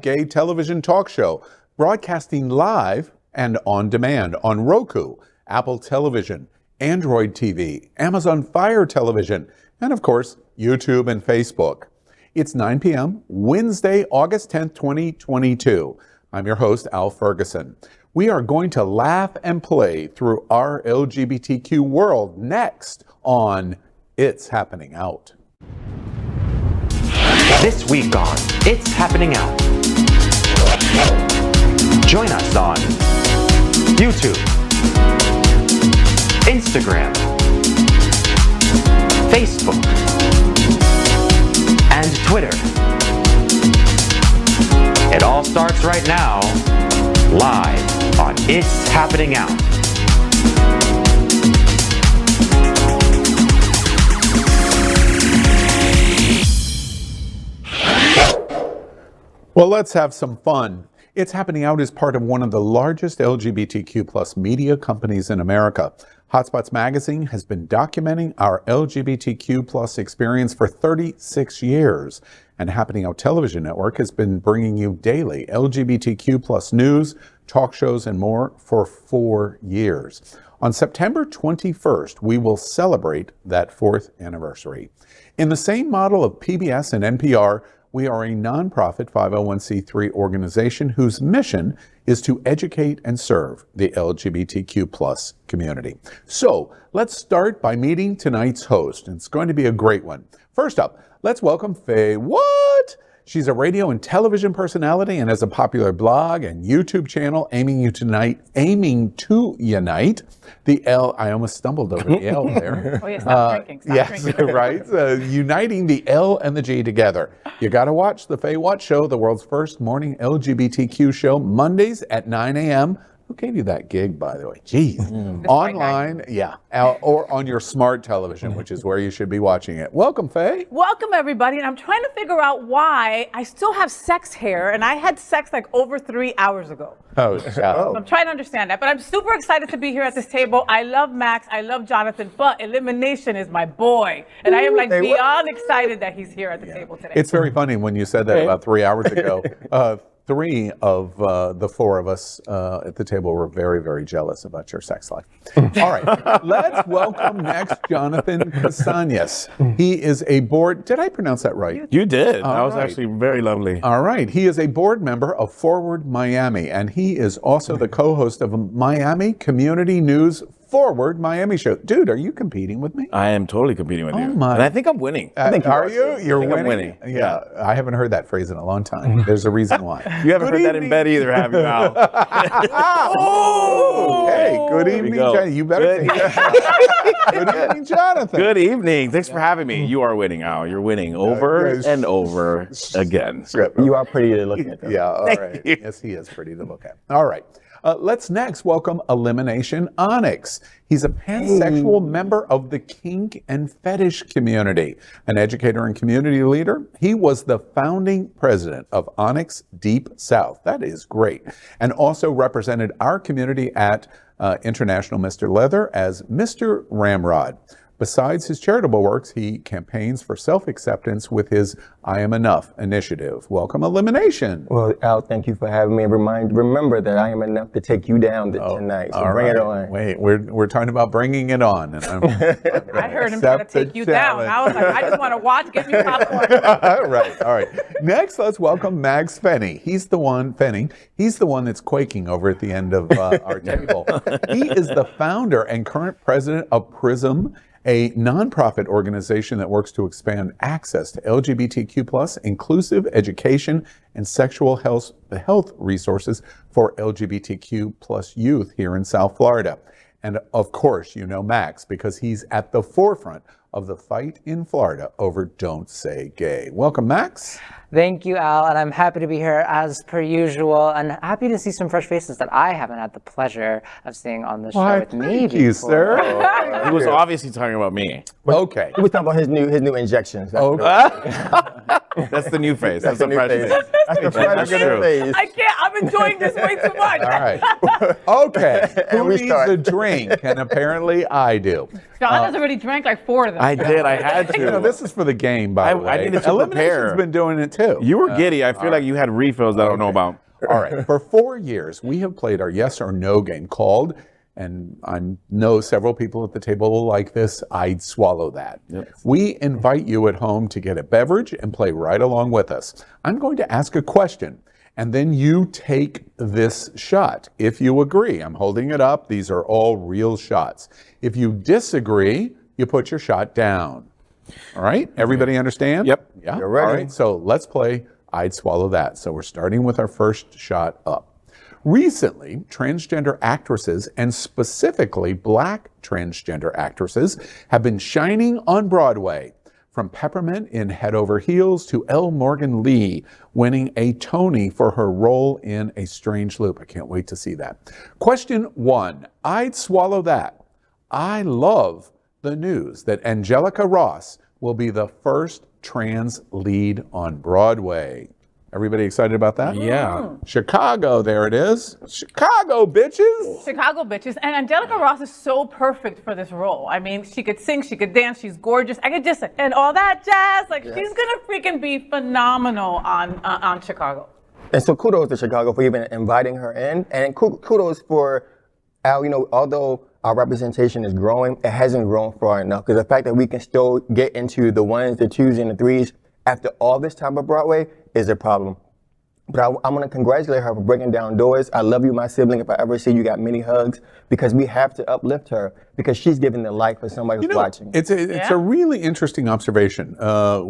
Gay television talk show, broadcasting live and on demand on Roku, Apple Television, Android TV, Amazon Fire Television, and of course, YouTube and Facebook. It's 9 p.m., Wednesday, August 10th, 2022. I'm your host, Al Ferguson. We are going to laugh and play through our LGBTQ world next on It's Happening Out. This week on It's Happening Out. Join us on YouTube, Instagram, Facebook, and Twitter. It all starts right now, live on It's Happening Out. Well, let's have some fun. It's Happening Out is part of one of the largest LGBTQ plus media companies in America. Hotspots Magazine has been documenting our LGBTQ plus experience for 36 years. And Happening Out Television Network has been bringing you daily LGBTQ plus news, talk shows, and more for 4 years. On September 21st, we will celebrate that 4th anniversary. In the same model of PBS and NPR, we are a nonprofit 501c3 organization whose mission is to educate and serve the LGBTQ plus community. So let's start by meeting tonight's host, and it's going to be a great one. First up, let's welcome Faye. What? She's a radio and television personality and has a popular blog and YouTube channel aiming to unite the L. I almost stumbled over the L there. Oh, yeah, stop drinking. Yes, drinking. Right. Uniting the L and the G together. You got to watch the Faye Watch Show, the world's first morning LGBTQ show, Mondays at 9 a.m. Who gave you that gig, by the way? Jeez. Online, yeah, or on your smart television, which is where you should be watching it. Welcome, Faye. Welcome, everybody. And I'm trying to figure out why I still have sex hair, and I had sex like over 3 hours ago. Oh, So I'm trying to understand that, but I'm super excited to be here at this table. I love Max, I love Jonathan, but Elimination is my boy. And I am like beyond excited that he's here at the table today. It's very funny when you said that about 3 hours ago. 3 of the 4 of us at the table were very, very jealous about your sex life. All right, let's welcome next Jonathan Casañas. He is a board, did I pronounce that right? You did. All that was right. actually very lovely. All right, he is a board member of Forward Miami, and he is also the co-host of a Miami Community News Forward Miami show. Dude, are you competing with me? I am totally competing with you. My. And I think I'm winning. I think are you? You're winning? I'm winning. Yeah, I haven't heard that phrase in a long time. There's a reason why. You haven't heard that in bed either, have you, Al? Okay, good evening, Jonathan. You better take that. Good evening, Jonathan. Good evening. Thanks for having me. You are winning, Al. You're winning over and over again. You are pretty to look at, though. Yeah, all right. Yes, he is pretty to look at. All right. Let's next welcome Elimination Onyx. He's a pansexual member of the kink and fetish community, an educator and community leader. He was the founding president of Onyx Deep South. That is great. And also represented our community at International Mr. Leather as Mr. Ramrod. Besides his charitable works, he campaigns for self-acceptance with his I Am Enough initiative. Welcome, Elimination. Well, Al, thank you for having me. Remember that I am enough to take you down tonight. So bring it on. Wait, we're talking about bringing it on. And I'm I heard him try to take you down. I was like, I just want to watch. Give me popcorn. Right. All right. Next, let's welcome Max Fenny. He's the one that's quaking over at the end of our table. He is the founder and current president of PRISM, a nonprofit organization that works to expand access to LGBTQ plus inclusive education and sexual health resources for LGBTQ plus youth here in South Florida. And of course, you know Max because he's at the forefront of the fight in Florida over Don't Say Gay. Welcome, Max. Thank you, Al, and I'm happy to be here as per usual, and happy to see some fresh faces that I haven't had the pleasure of seeing on the show with me Thank you, before. sir. He was obviously talking about me. Okay. He was talking about his new injections. Okay. That's the new face. That's the fresh face. That's the fresh true. face. I can't. I'm I'm enjoying this way too much. All right. Okay. Who we needs start. a drink? And apparently I do. John has already drank like 4 of them. I did. I had to. You know, this is for the game, by the way. I needed to Elimination's prepare. been doing it too. You were giddy. I feel like you had refills that I don't know about. All right. For 4 years, we have played our yes or no game called, and I know several people at the table will like this, I'd swallow that. Yep. We invite you at home to get a beverage and play right along with us. I'm going to ask a question, and then you take this shot. If you agree, I'm holding it up. These are all real shots. If you disagree, you put your shot down. All right? Everybody understand? Yep. Yeah. You're ready. All right. So let's play I'd swallow that. So we're starting with our first shot up. Recently, transgender actresses, and specifically Black transgender actresses, have been shining on Broadway. From Peppermint in Head Over Heels to L. Morgan Lee winning a Tony for her role in A Strange Loop. I can't wait to see that. Question 1. I'd swallow that. I love the news that Angelica Ross will be the first trans lead on Broadway. Everybody excited about that? Yeah. Chicago, there it is. Chicago, bitches. Chicago bitches. And Angelica Ross is so perfect for this role. I mean, she could sing, she could dance, she's gorgeous. I could just, and all that jazz. Like, she's gonna freaking be phenomenal on Chicago. And so kudos to Chicago for even inviting her in, and kudos for our, you know, although our representation is growing, it hasn't grown far enough. Because the fact that we can still get into the 1s, the 2s, and the 3s after all this time of Broadway is a problem. But I'm going to congratulate her for breaking down doors. I love you, my sibling. If I ever see you, got many hugs, because we have to uplift her because she's giving the light for somebody who's watching. It's a really interesting observation.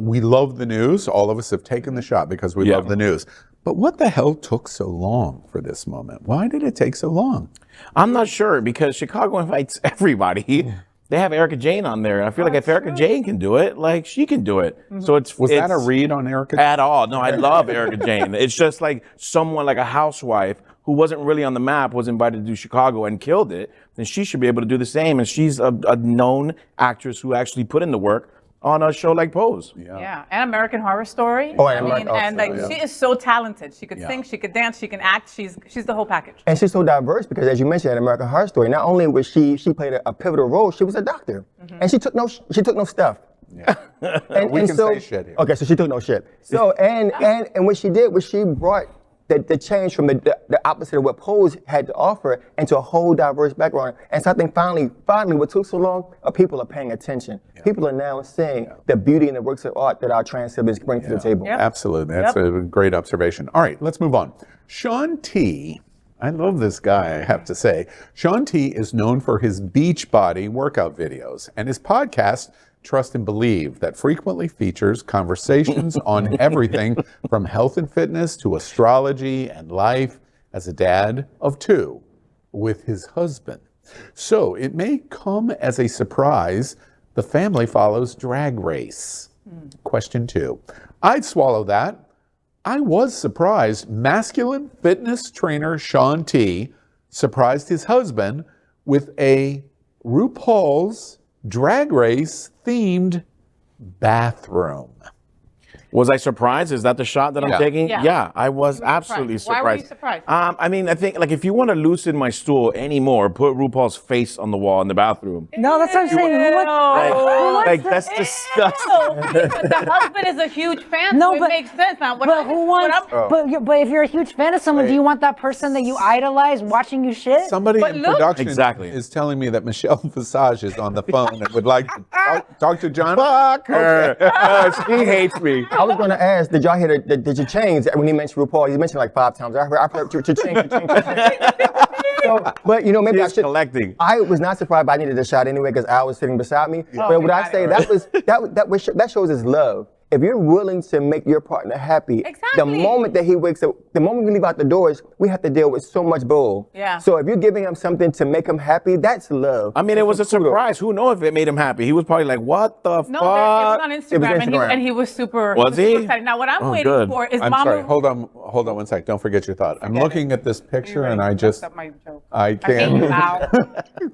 We love the news. All of us have taken the shot because we love the news. But what the hell took so long for this moment? Why did it take so long? I'm not sure because Chicago invites everybody. They have Erica Jane on there. I feel like if Erica Jane can do it, like she can do it. So was that a read on Erica? At all. No, I love Erica Jane. It's just like someone like a housewife who wasn't really on the map was invited to do Chicago and killed it. Then she should be able to do the same. And she's a known actress who actually put in the work on a show like Pose. Yeah, and American Horror Story. Oh, and she is so talented. She could sing, she could dance, she can act. She's the whole package. And she's so diverse because, as you mentioned, in American Horror Story, not only was she played a pivotal role, she was a doctor, and she took no stuff. Yeah. And, we and can so, say shit here. Okay, so she took no shit. So and what she did was she brought the change from the opposite of what Pose had to offer into a whole diverse background. And so I think finally what took so long, people are paying attention. Yeah. People are now seeing the beauty and the works of art that our trans siblings bring to the table. Yep. Absolutely. That's a great observation. All right, let's move on. Sean T. I love this guy, I have to say. Sean T. is known for his Beachbody workout videos and his podcast, Trust and Believe, that frequently features conversations on everything from health and fitness to astrology and life as a dad of 2 with his husband. So it may come as a surprise the family follows Drag Race. Question 2. I'd swallow that. I was surprised masculine fitness trainer Sean T. surprised his husband with a RuPaul's Drag Race themed bathroom. Was I surprised? Is that the shot that I'm taking? Yeah. I was absolutely surprised. Why were you surprised? I mean, I think like if you want to loosen my stool anymore, put RuPaul's face on the wall in the bathroom. No, that's what I'm saying. Like that's disgusting. The husband is a huge fan, No, so but- it makes sense. Now, But who wants? But if you're a huge fan of someone, do you want that person that you idolize watching you shit? Somebody But in look- production Exactly. is telling me that Michelle Visage is on the phone and would like to talk to John. Fuck her. She hates me. I was going to ask, did y'all hear the cha-chings when he mentioned RuPaul? He mentioned like 5 times. I've heard cha-ching. So, but you know, maybe I She's should. collecting. I was not surprised, but I needed a shot anyway because Al was sitting beside me. But what I say, that shows his love. If you're willing to make your partner happy, the Exactly. moment that he wakes up, the moment we leave out the doors, we have to deal with so much bull. Yeah. So if you're giving him something to make him happy, that's love. I mean, it was a So kudos. surprise. Who knows if it made him happy? He was probably like, "What the No, it fuck?" was on It was Instagram, Instagram. and he was super. Was super he? excited. Now, what I'm Oh, waiting good. for is I'm Mama. sorry. Hold on 1 sec. Don't forget your thought. I'm looking at this picture and I Messed just, up my joke. I hate can't. you, Al.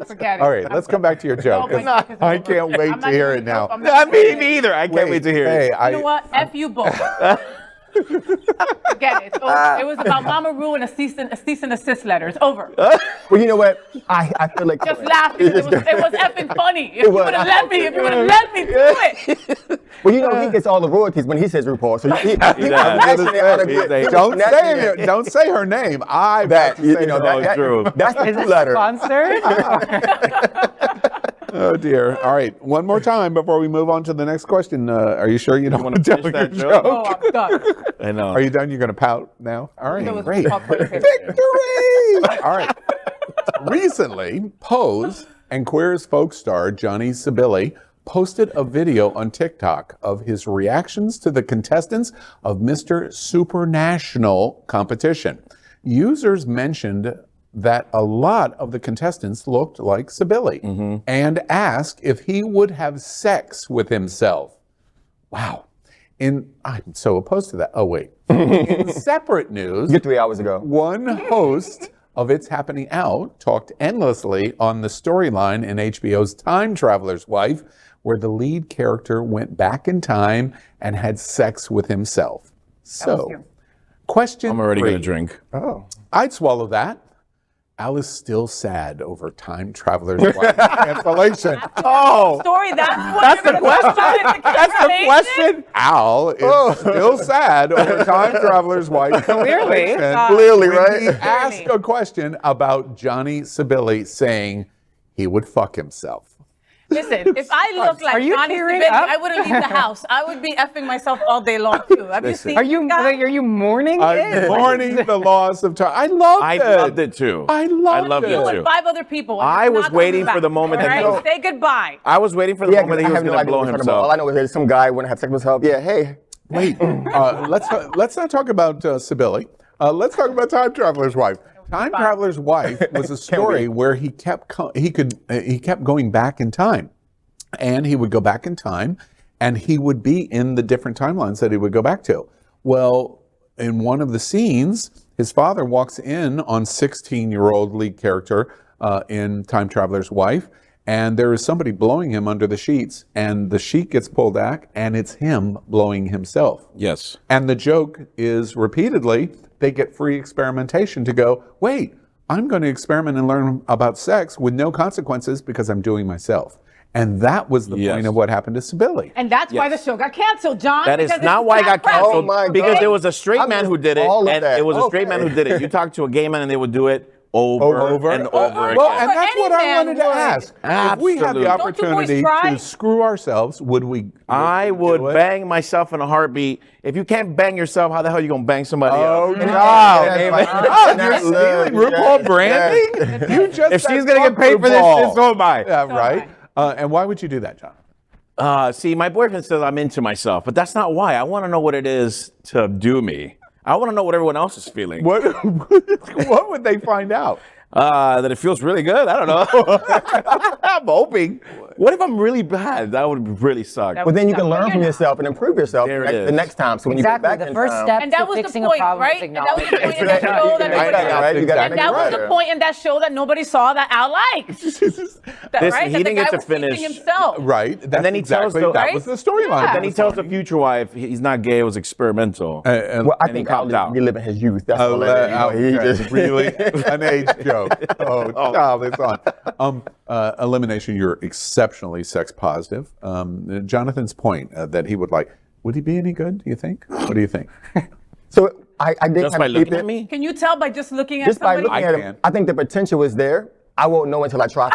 Forget it. All right, let's come back to your joke. Oh, my God, 'cause I it's can't over. wait I'm to not hear even- it now. I'm not Me even- neither. I can't wait to hear Hey, it. You know what? F you both. Forget it. It's over. It was about Mama Ru and a cease and desist letter. It's over. Well, you know what? I feel like Just laugh because it was effing funny. If you was. would have let me, do it. Well, you know, he gets all the royalties when he says RuPaul. So he does. Don't say her name. I that, about to say you know, her that, name. that's the Is it letter. sponsored? Oh dear. All right, one more time before we move on to the next question. Are you sure you don't want to tell finish your that joke? Oh, joke? I'm done. I know. Are you done? You're going to pout now? All right, It was great. called Puerto Rico. Victory! All right. Recently, Pose and Queer as Folk star Johnny Sibili posted a video on TikTok of his reactions to the contestants of Mr. Supernational competition. Users mentioned that a lot of the contestants looked like Sibili and asked if he would have sex with himself. Wow. I'm so opposed to that. Oh, wait. In separate news, 3 hours ago. one host of It's Happening Out talked endlessly on the storyline in HBO's Time Traveler's Wife, where the lead character went back in time and had sex with himself. So, question I'm already 3. going to drink. Oh. I'd swallow that. Al is still sad over Time Traveler's Wife cancellation. Story. That's the question? That's the question? Al is still sad over Time Traveler's Wife Clearly. cancellation. Clearly, When right? he asked a question about Johnny Sibili saying he would fuck himself. Listen, if I look like Are you Johnny tearing Sibili, up? I wouldn't leave the house. I would be effing myself all day long too. Have you seen Are you mourning I'm it? mourning the loss of time. I loved it too. I loved You it. and 5 other people. and I it's was not waiting coming for the back, moment that all he right? Say goodbye. I was waiting for the moment that he was going to blow what you're talking about. himself. All I know is that some guy wouldn't have sex with himself. Yeah, hey. Wait, let's not talk about Sibili. Let's talk about Time Traveler's Wife. Time Traveler's Wife was a story where he kept going back in time, and he would go back in time, and he would be in the different timelines that he would go back to. Well, in one of the scenes, his father walks in on 16-year-old lead character in Time Traveler's Wife, and there is somebody blowing him under the sheets, and the sheet gets pulled back, and it's him blowing himself. Yes. And the joke is repeatedly, they get free experimentation to go, wait, I'm going to experiment and learn about sex with no consequences because I'm doing myself. And that was the point of what happened to Sibili. And that's why the show got canceled, John. That is because not it's why it got bad press. canceled. Oh my because God. there was a straight man who did it, all of and that. it was a straight man who did it. You talk to a gay man, and they would do it over and over Well, again. and that's what I Any wanted to man would. ask. If we had Absolutely. the Don't you boys opportunity try? to screw ourselves, would we? I would do it? bang myself in a heartbeat. If you can't bang yourself, how the hell are you gonna bang somebody Oh, else? no. Amen. Oh, you're stealing RuPaul branding? You just If said she's gonna get fuck paid for this, RuPaul. then so am I. Yeah, right. And why would you do that, John? See, my boyfriend says I'm into myself, but that's not why. I want to know what it is to do me. I want to know what everyone else is feeling. What would they find out? That it feels really good. I don't know. I'm hoping. What if I'm really bad? That would really suck. That But then you can But learn you're from not. yourself and improve yourself There it the is. next time. So when Exactly. you go back The in first time, step And to that was fixing the a point, problem right? is And that was the acknowledging point in that Exactly. show that Right, nobody right? You gotta And make that it was the better. point in that show that nobody saw that Al liked. That, Listen, right? he That the didn't guy get to was teaching finish. himself. Right. That's then he tells exactly, the- that Right? was the storyline. Yeah. Then he tells the future wife he's not gay, it was experimental. well, I And he think copped Al out. is reliving his youth. That's all that is. You know, he just really an age joke. Oh, child, it's on. Elimination. You're exceptionally sex positive. Jonathan's point that he would he be any good? Do you think? What do you think? So I did Just kind by of looking at me? Can you tell by just looking at Just by somebody? looking I at can. him, I think the potential is there. I won't know until I try.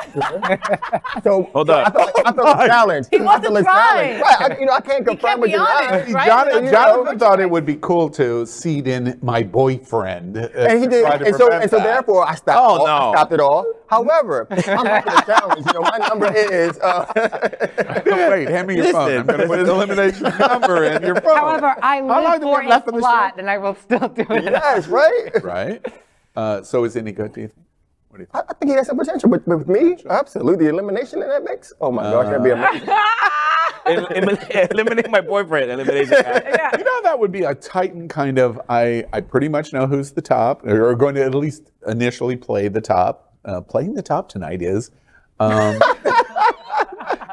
So Hold so up. I felt a challenge. He wants I feel to a try. challenge. Right. I can't confirm can't or be deny. honest, right? Jonathan thought it would be cool to seed in my boyfriend. And he to did, try to and so prevent that. therefore I stopped. Oh, I no. stopped it all. However, I'm up for the challenge. You know, my number is. Wait, hand me your phone. I'm going to put the elimination number in your phone. However, I long live do we for have left a in the slot, and I will still do it. Yes, right. Right. So is any good? Do you think? What do you think? I think he has some potential, but with me, absolutely, elimination in that mix. Oh my gosh, that'd be amazing. Eliminate my boyfriend. Eliminate the guy. You know, that would be a Titan kind of, I pretty much know who's the top, or going to at least initially play the top. Playing the top tonight is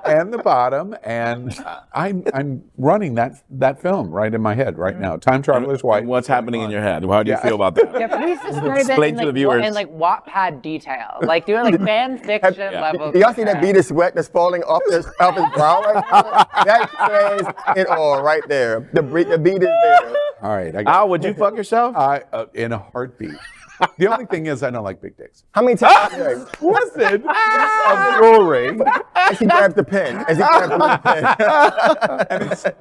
and the bottom, and I'm running that film right in my head right now. Time Traveler's Wife. What's happening in your head? How do you feel about that? Yeah, please describe it Explain in, to like, the viewers. in like Wattpad detail, like doing like fan fiction level. Do y'all see that bead of sweat that's falling off his brow right now? That says it all right there. The bead is there. All right. Al, would you fuck yourself? In a heartbeat. The only thing is, I don't like big dicks. How many times? Like, Listen, of jewelry. as he grabs the pen. As he grabs the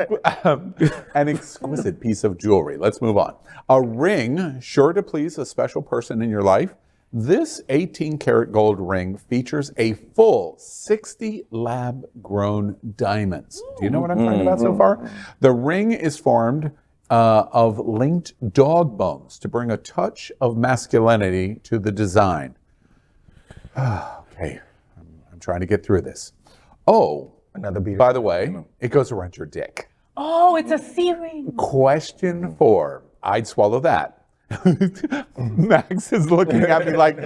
pen. An exquisite piece of jewelry. Let's move on. A ring, sure to please a special person in your life. This 18-karat gold ring features a full 60 lab-grown diamonds. Do you know what I'm talking about so far? The ring is formed of linked dog bones to bring a touch of masculinity to the design. Okay, I'm trying to get through this. Oh, Another bead. by the way, it goes around your dick. Oh, it's a C ring. Question 4. I'd swallow that. Max is looking at me like,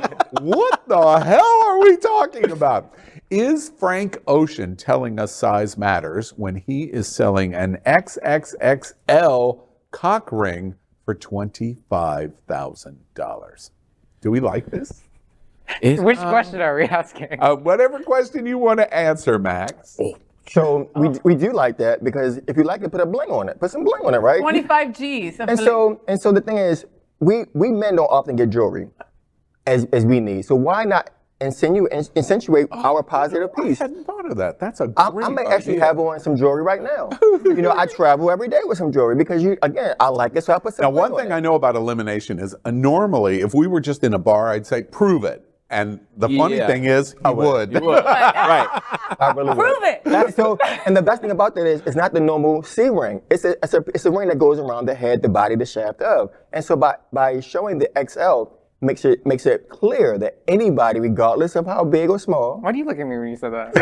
what the hell are we talking about? Is Frank Ocean telling us size matters when he is selling an XXXL cock ring for $25,000? Do we like this? Which question are we asking? Whatever question you want to answer, Max. So we do like that because if you like it, put a bling on it. Put some bling on it, right? 25 G's. And so the thing is, we men don't often get jewelry as we need. So why not accentuate our positive piece? I hadn't thought of that. That's a I great may actually idea. have on some jewelry right now. You know, I travel every day with some jewelry because I like it, so I put some. Now, bling one on thing it. I know about elimination is normally, if we were just in a bar, I'd say, prove it. And the funny Yeah. thing is, he would. You would. Right. I really would. Prove it. And the best thing about that is it's not the normal C ring. It's a ring that goes around the head, the body, the shaft of. And so by showing the XL makes it clear that anybody, regardless of how big or small. Why do you look at me when you said that?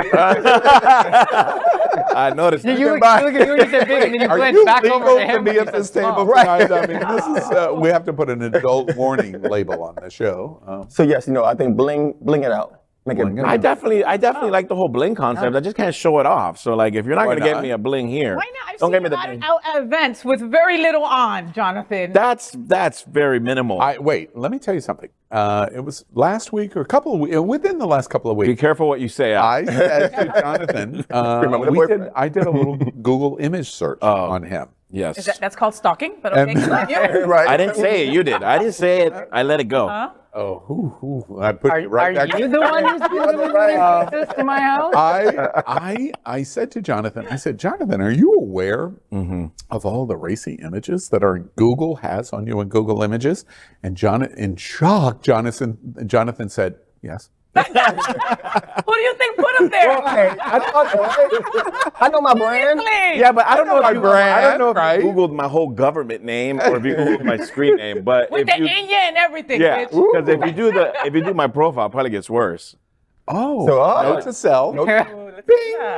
I noticed. you look at me when you said big, and then you Are glanced you back legal over to to him. be when you at said this table small. tonight? I mean, this is, we have to put an adult warning label on the show. So yes, I think bling it out. Make it. Bling it I definitely like the whole bling concept. I just can't show it off. So like, if you're not Why gonna get not? me a bling here, Why not? I've don't seen get me you the out, bling. out at events with very little on, Jonathan. That's very minimal. Wait, let me tell you something. It was last week or within the last couple of Be weeks. careful what you say. Al. I said to Jonathan, Remember the boyfriend? I did a little Google image search on him. Yes. That's called stalking, but okay, continue. Right. I didn't say it. You did. I didn't say it. I let it go. Oh, I put it Are right back. you the one who's doing this to my house? I said to Jonathan, Jonathan, are you aware of all the racy images that Google has on you in Google Images? And in shock, Jonathan said, yes. Who do you think put him there? Okay, I know my brand. Clean. Yeah, but I don't know if my you brand, right? Googled my whole government name or if you Googled my screen name. But With if the you, Enya and everything, yeah, bitch. because if you do my profile, it probably gets worse. Oh, So, note to self.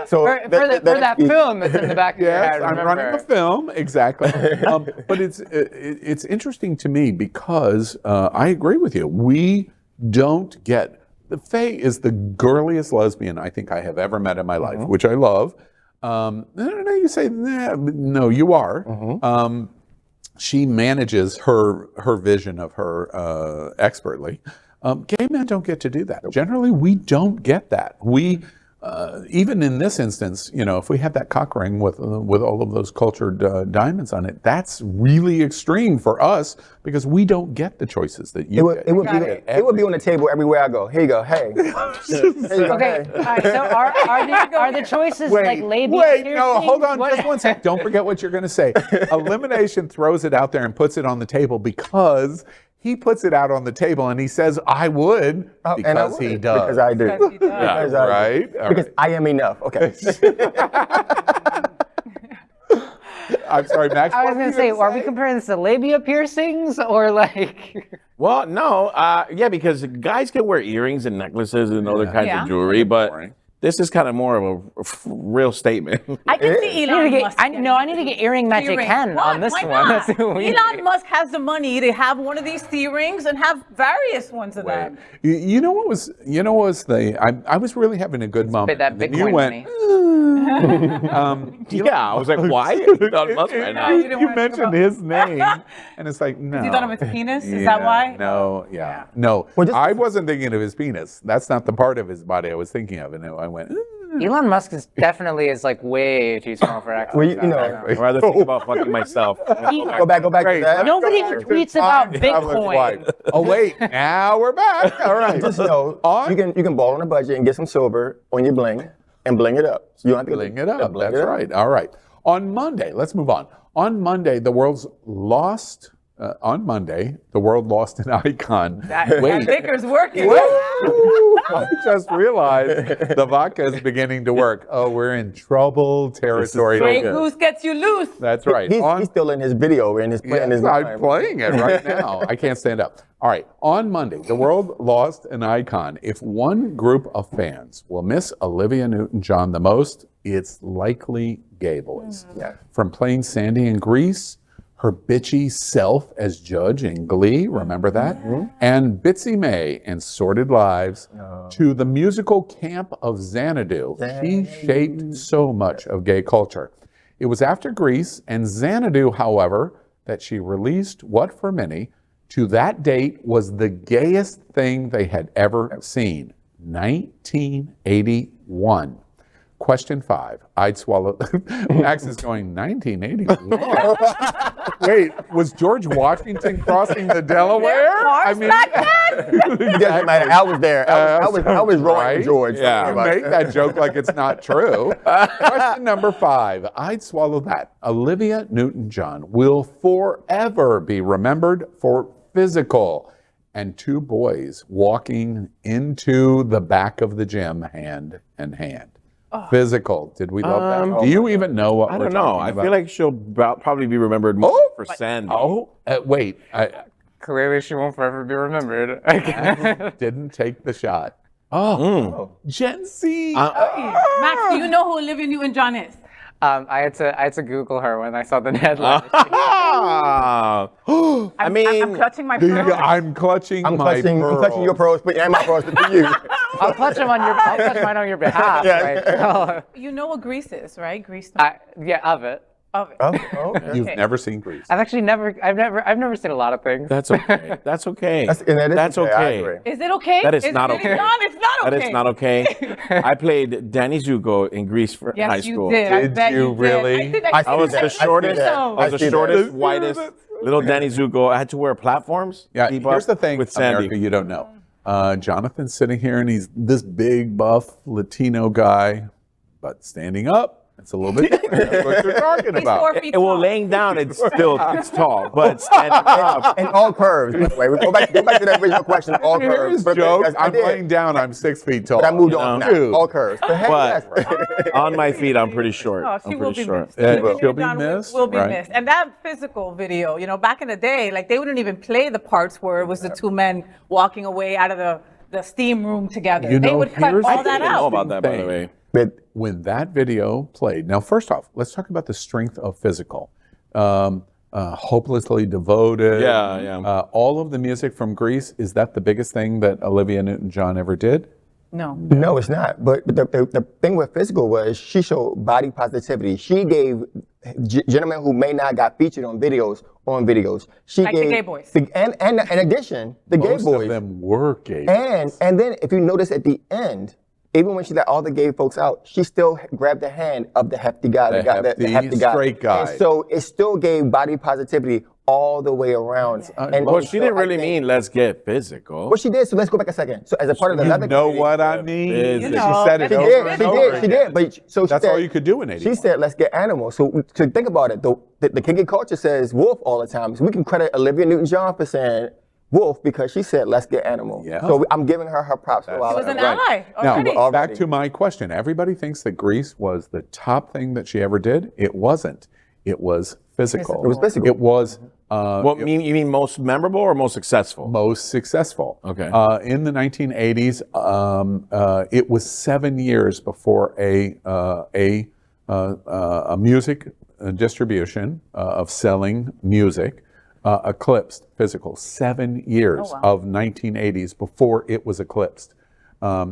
So For that film that's in the back of your Yes, head, I'm remember. running a film, exactly. But it's interesting to me because I agree with you. We don't get. Faye is the girliest lesbian I think I have ever met in my life, which I love. No, you say, no, you are. She manages her vision of her expertly. Gay men don't get to do that. Generally, we don't get that. We, even in this instance, if we have that cock ring with all of those cultured diamonds on it, that's really extreme for us because we don't get the choices that you get. it would be on the table everywhere I go. Here you go. Hey. Here you go, Okay, hey. all right, so are the choices like labia Wait, no, hold piercings? on What- just one second. Don't forget what you're going to say. Elimination throws it out there and puts it on the table because he puts it out on the table and he says, I would, And I because would, he does. Because I do. Because he does. Because I do. Right? All Because right. I am enough. Okay. I'm sorry, Max. I was what were gonna you say, are we comparing this to labia piercings or like? Well, no, yeah, because guys can wear earrings and necklaces and other kinds Yeah. of jewelry, but This is kind of more of a real statement. I can see Elon Musk. I need to get earring magic Earring. Ken What? on this Why one. not? That's what we Elon need. Musk has the money to have one of these C rings and have various ones of them. You know what was I was really having a good moment. That and then Bitcoin you went, money. Yeah, I was like, why Elon Musk right now? You didn't you wanna talk mentioned about- his name, and it's like, no. You thought of his penis? Is Yeah, that why? No, no. Well, just- I wasn't thinking of his penis. That's not the part of his body I was thinking of, and I went. Elon Musk is definitely like way too small for X. Well, you know, I'd rather think about fucking myself. go back Great. to that. Nobody tweets about Traveler's Bitcoin. wife. Oh wait, now we're back. All right. Just know, On- you can ball on a budget and get some silver on your bling and bling it up. So you don't have to Bling it up. Yeah, bling That's it up. right. All right. On Monday, let's move on. On Monday, the world lost an icon. That Vicker's working. I just realized the vodka is beginning to work. Oh, we're in trouble territory. Grey Goose gets you loose. That's right. He's still in his video and playing his I'm mind. playing it right now. I can't stand up. All right. On Monday, the world lost an icon. If one group of fans will miss Olivia Newton-John the most, it's likely gay boys. Yeah. From playing Sandy in Grease, her bitchy self as Judge in Glee, remember that? And Bitsy May in Sordid Lives, to the musical camp of Xanadu. She shaped so much of gay culture. It was after Grease and Xanadu, however, that she released what for many, to that date, was the gayest thing they had ever seen. 1981. Question 5. I'd swallow. Max is going 1981. Wait, was George Washington crossing the Delaware? Cars back then? It doesn't matter. I was there. I was rolling Right? with George. Yeah. You make that joke like it's not true. Question number 5. I'd swallow that. Olivia Newton-John will forever be remembered for physical and 2 boys walking into the back of the gym hand in hand. Physical. Did we love that? Do you even know what I we're don't know. talking I about? feel like she'll probably be remembered more for Sandy. Oh, wait. I Clearly, she won't forever be remembered. didn't take the shot. Oh, Gen Z. Max, do you know who Olivia Newton-John is? I had to Google her when I saw the headline. Ah. I mean, I'm clutching my pearl. I'm clutching I'm my clutching pearl. your pearls, and my pearls for you. I'll clutch mine on your behalf. Yeah. You know what Grease is, right? Grease. Yeah, of it. Of it. Okay. You've Okay. never seen Grease. I've never seen a lot of things. that's okay. That's okay. And that is That's okay. I okay. agree. Is it okay? That is not it okay. Not? It's not okay. That is not okay. I played Danny Zuko in Grease for Yes, high you school. did. I Did bet you did. really? I think I I was see the that. shortest. I I was the see that. shortest, whitest little Danny Zuko. I had to wear platforms. Yeah, to keep here's up the thing, with Sandy. America, you don't know. Jonathan's sitting here, and he's this big, buff Latino guy, but standing up, it's a little bit different. That's what you're talking He's about. 4 feet Well, tall. laying down, it's tall, but standing up. And all curves. By the way, we go back to that original question. All curves. Here's jokes. I I'm did. laying down. I'm 6 feet tall. But I moved on from that. Dude. All curves. But hey, But yes. on my feet, I'm pretty short. Oh, she I'm will pretty be short. missed. Yeah, Olivia she'll be Newton-John missed, Will be right. missed. And that physical video, back in the day, like they wouldn't even play the parts where it was the 2 men walking away out of the steam room together. You They know, would cut here's all the that I didn't know out. about that, by the Thing. way. But When that video played, now first off, let's talk about the strength of physical. Hopelessly Devoted. Yeah, yeah. All of the music from Grease, is that the biggest thing that Olivia Newton-John ever did? No. no, it's not. But the thing with physical was she showed body positivity. She gave gentlemen who may not got featured on videos. She Like the gave gay boys. and in addition, the gay Most boys. of them were gay. And then if you notice at the end, even when she let all the gay folks out, she still grabbed the hand of the hefty guy, The hefty hefty guy. straight guy. And so it still gave body positivity all the way around. And Well, so she didn't I really think- mean let's get physical. Well, she did. So let's go back a second. So as a part of the You leather know community- what I mean? You She know, said it that's over it. and She over did. She again. did. But so she That's said, all you could do in 81. She said, "Let's get animals." So to think about it, the kinky culture says wolf all the time. So we can credit Olivia Newton-John for saying wolf because she said, "Let's get animal." Yeah. So I'm giving her props. For She was an Right. ally Now, already. Already. back to my question. Everybody thinks that Grease was the top thing that she ever did. It wasn't. It was physical. It was physical. It was What you mean most memorable or most successful? Most successful. Okay. In the 1980s, it was 7 years before a music distribution of selling music eclipsed physical. 7 years of 1980s before it was eclipsed.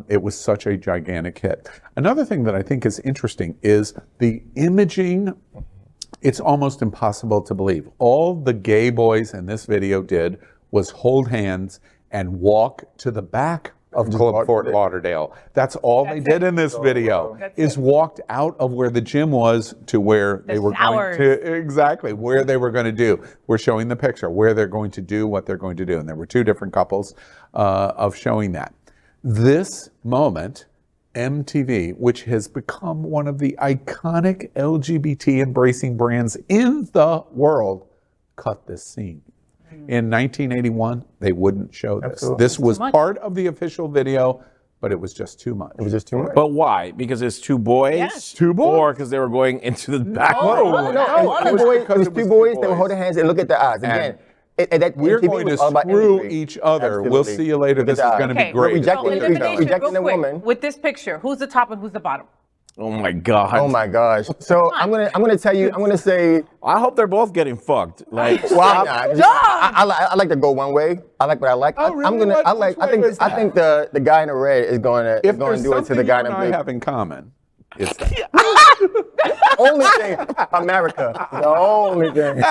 It was such a gigantic hit. Another thing that I think is interesting is the imaging. It's almost impossible to believe. All the gay boys in this video did was hold hands and walk to the back of Club Fort Lauderdale. That's all they did in this video, is walked out of where the gym was to where they were going to, exactly, where they were going to do. We're showing the picture, where they're going to do what they're going to do. And there were two different couples of showing that. This moment, MTV, which has become one of the iconic LGBT embracing brands in the world, cut this scene. In 1981, they wouldn't show this. Absolutely. This was part of the official video, but it was just too much. It was just too much. But why? Because it's two boys? Yes. Two boys? Or because they were going into the back? It was two boys. They were holding hands and look at the eyes. Again, We're going to screw each other. We'll Absolutely. see you later. This is going to be great. Rejecting the woman. With this picture, who's the top and who's the bottom? Oh my God. Oh my gosh. So I'm gonna tell you. I'm gonna say. I hope they're both getting fucked. Like, Well, I like to go one way. I like what I like. Oh, really? I'm gonna. I think the guy in the red is going to If do there's it to something the guy you in and the I blue. have in common, it's that. Only thing, America. The only thing.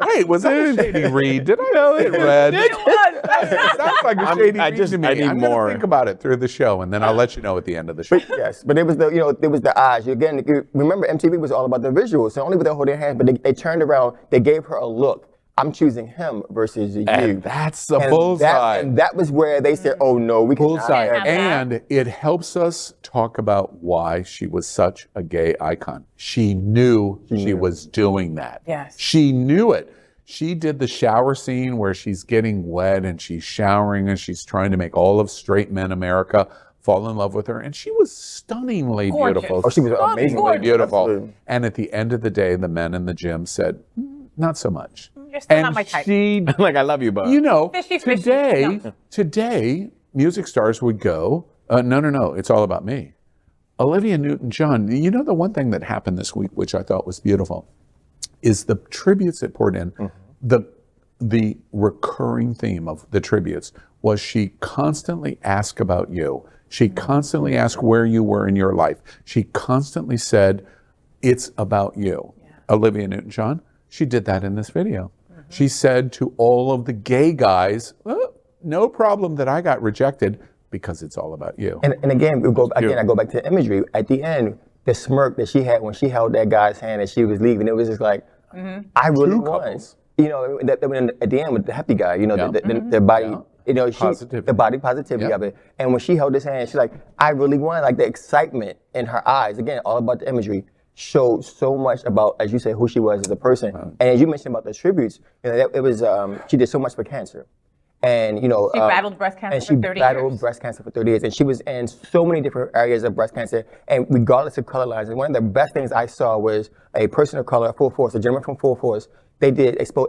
Wait, was that a shady read? Did I know it red? It was. It sounds like a shady read to me. I need I'm gonna more. think about it through the show, and then I'll let you know at the end of the show. Yes, but it was the eyes. Again, remember MTV was all about the visuals. So only with them holding hands, but they turned around. They gave her a look. I'm choosing him versus you. And that's the And bullseye. and that was where they said, "Oh no, we cannot Bullseye. have that." And it helps us talk about why she was such a gay icon. She knew she was doing that. Yes. She knew it. She did the shower scene where she's getting wet and she's showering and she's trying to make all of straight men America fall in love with her. And she was stunningly Gorgeous. beautiful. Oh, she was amazingly gorgeous. beautiful. Absolutely. And at the end of the day, the men in the gym said, not so much. You're still And not my type. she like, I love you, but. you know, Fishy, fishy. today, music stars would go, no, it's all about me. Olivia Newton-John, you know, the one thing that happened this week, which I thought was beautiful, is the tributes it poured in. The recurring theme of the tributes was she constantly asked about you. She constantly asked where you were in your life. She constantly said, it's about you. Olivia Newton-John, she did that in this video. She said to all of the gay guys, oh, no problem that I got rejected because it's all about you. And again, I go back to the imagery. At the end, the smirk that she had when she held that guy's hand and she was leaving, it was just like, I really Two won. couples. You know, at the end with the happy guy, you know, Yeah. the body, you know, Positivity. the body positivity Yeah. of it. And when she held his hand, she's like, I really won. Like the excitement in her eyes, again, all about the imagery, showed so much about, as you said, who she was as a person. And as you mentioned about the tributes, you know, it was she did so much for cancer. And you know, She battled breast cancer and she for 30 battled years. breast cancer for 30 years, and she was in so many different areas of breast cancer, and regardless of color lines. And one of the best things I saw was a person of color, Full Force, a gentleman from Full Force. They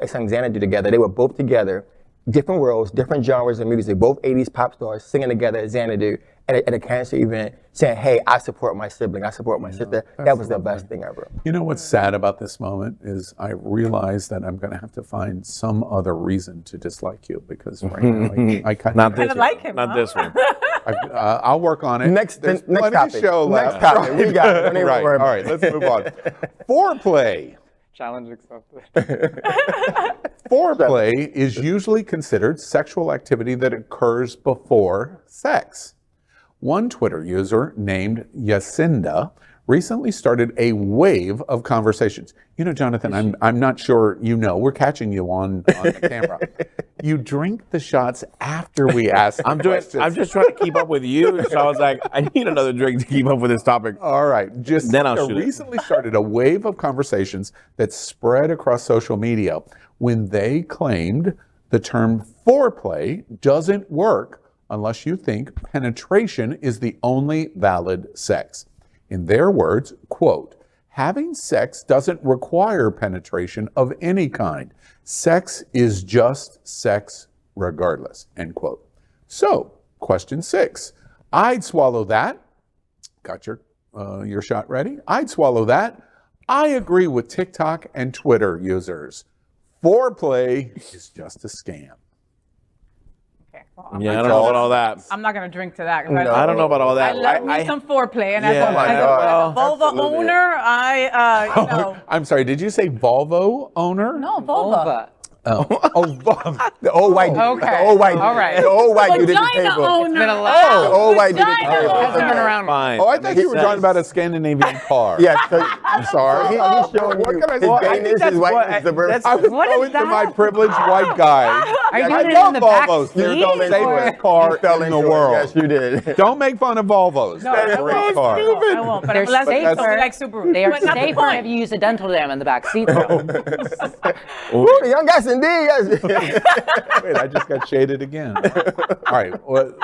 sang Xanadu together. They were both together, different worlds, different genres of music, both 80s pop stars singing together at Xanadu at a cancer event, saying, "Hey, I support my sibling, I support my sister." That was the best thing ever. You know what's sad about this moment is I realize that I'm going to have to find some other reason to dislike you because right now I kind Not of this Kinda one. like him, Not huh? this one. I'll work on it. There's next plenty topic. of show Next left. topic. We got it. Don't even Right. worry All about right. Let's move on. Foreplay. Challenge accepted. Foreplay is usually considered sexual activity that occurs before sex. One Twitter user named Yacinda recently started a wave of conversations. You know, Jonathan, I'm not sure you know. We're catching you on the camera. You drink the shots after we ask I'm questions. just trying to keep up with you. So I was like, I need another drink to keep up with this topic. All right. Just Then I'll shoot it. recently started a wave of conversations that spread across social media when they claimed the term foreplay doesn't work unless you think penetration is the only valid sex. In their words, quote, Having sex doesn't require penetration of any kind. Sex is just sex regardless, end quote. So, question 6. I'd swallow that. Got your shot ready? I'd swallow that. I agree with TikTok and Twitter users. Foreplay is just a scam. Okay, well, Yeah, I don't know about all that. I'm not gonna drink to that. I don't know about all that. I love me some foreplay, and Yeah. as Oh my a God. vulva Absolutely. owner, I you know. I'm sorry, did you say Volvo owner? No, vulva. Vulva. Oh, Volvo. The old white dude. Okay. The old white dude. All right. The old white dude at the Vagina table. owner. been a lot. Oh, the old white dude at the Vagina table. owner. Hasn't been around. Fine. Oh, I thought you were talking about a Scandinavian car. Yes. I'm sorry. He's showing What you can I his say? Well, I think gayness, that's his what- whiteness, suburban. I was What is going to my that? privileged white guy. Are you I doing it love in the back Volvos. They're seat, the or- safest car Fell in the into it. world. Yes, you did. Don't make fun of Volvos. No, They're I a great won't. car. I won't. But They're I'm less safer. so we like Subaru. They are But not the safer point. if you use a dental dam in the back seat, though. Ooh, the young guys indeed. Yes. Wait, I just got shaded again. All right,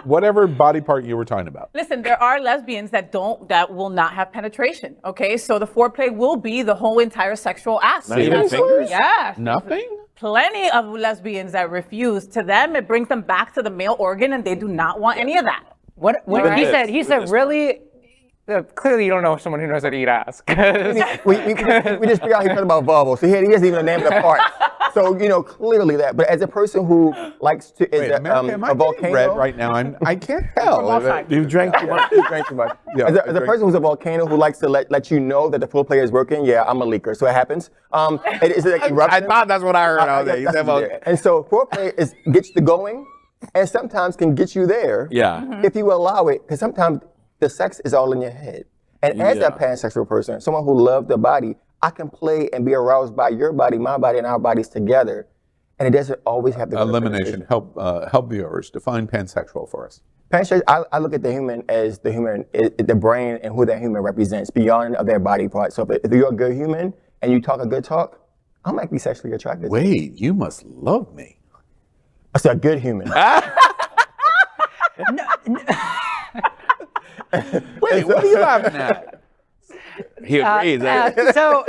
whatever body part you were talking about. Listen, there are lesbians that will not have penetration. Okay, so the foreplay will be the whole entire sexual act. Not even Seriously? fingers? Yes. Nothing? Plenty of lesbians that refuse. To them, it brings them back to the male organ, and they do not want any of that. What he this. said, Look at this. really. Clearly, you don't know someone who knows how to eat ass. 'Cause- we just figured out he talking about Volvo, so he doesn't even name the part. So clearly that. But as a person who likes to is Wait, a, America, am I a getting volcano. red right now? I can't tell. outside. You drank too much. You drank too much. Yeah, as I a drank- person who's a volcano who likes to let you know that the full play is working, yeah, I'm a leaker, so it happens. It's like I eruption. thought that's what I heard all day. You said, well, And so foreplay gets you going, and sometimes can get you there. yeah. If you allow it, because sometimes the sex is all in your head. And as Yeah. a pansexual person, someone who loves the body, I can play and be aroused by your body, my body, and our bodies together. And it doesn't always have to go to Elimination. Help viewers. Define pansexual for us. penetration. I look at the human as the human, the brain, and who that human represents beyond of their body part. So if you're a good human and you talk a good talk, I might be sexually attracted. Wait, you must love me. I said a good human. Wait, what are you laughing at? He agrees. So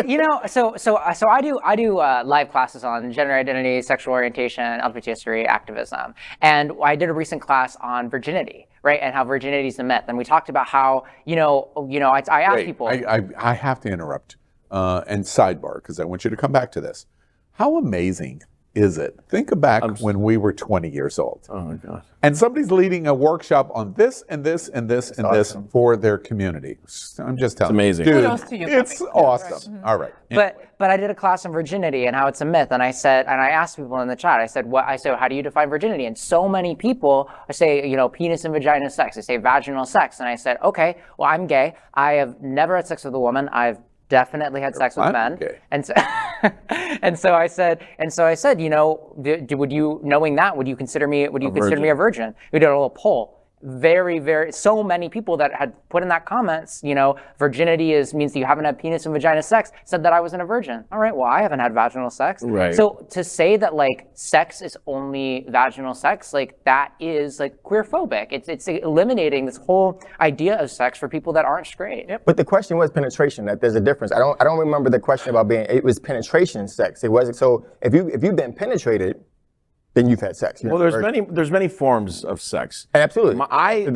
I do live classes on gender identity, sexual orientation, LGBT history, activism, and I did a recent class on virginity, right, and how virginity is a myth, and we talked about how I asked Wait, people. I have to interrupt and sidebar because I want you to come back to this. How amazing is it? Think back when we were 20 years old. Oh my God. And somebody's leading a workshop on this and this and this and this for their community. I'm just telling you. amazing. Dude, Kudos to you, it's Bobby. awesome. All right. But I did a class on virginity and how it's a myth, and I asked people in the chat, I said, how do you define virginity? And so many people say, penis and vagina sex. They say vaginal sex, and I said, okay, well, I'm gay. I have never had sex with a woman. I've definitely had sex with men. gay. And so I said, would you, knowing that, would you consider me a virgin? We did a little poll. Very, very, so many people that had put in that comments, virginity means that you haven't had penis and vagina sex, said that I wasn't a virgin. All right, well, I haven't had vaginal sex. Right. So to say that sex is only vaginal sex, that is queerphobic. It's eliminating this whole idea of sex for people that aren't straight. Yep. But the question was penetration. That there's a difference. I don't remember the question about it was penetration sex. It wasn't. So if you've been penetrated, then you've had sex. Well, there's many forms of sex. Absolutely. I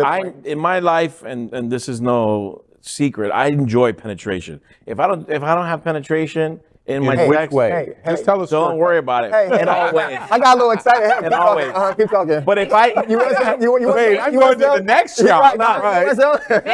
in my life, and this is no secret, I enjoy penetration. If I don't have penetration in my which sex, way? Just tell us. don't worry about it. In all ways. I got a little excited. In all ways. Keep talking. But if I, Wait, I'm going to the next shot.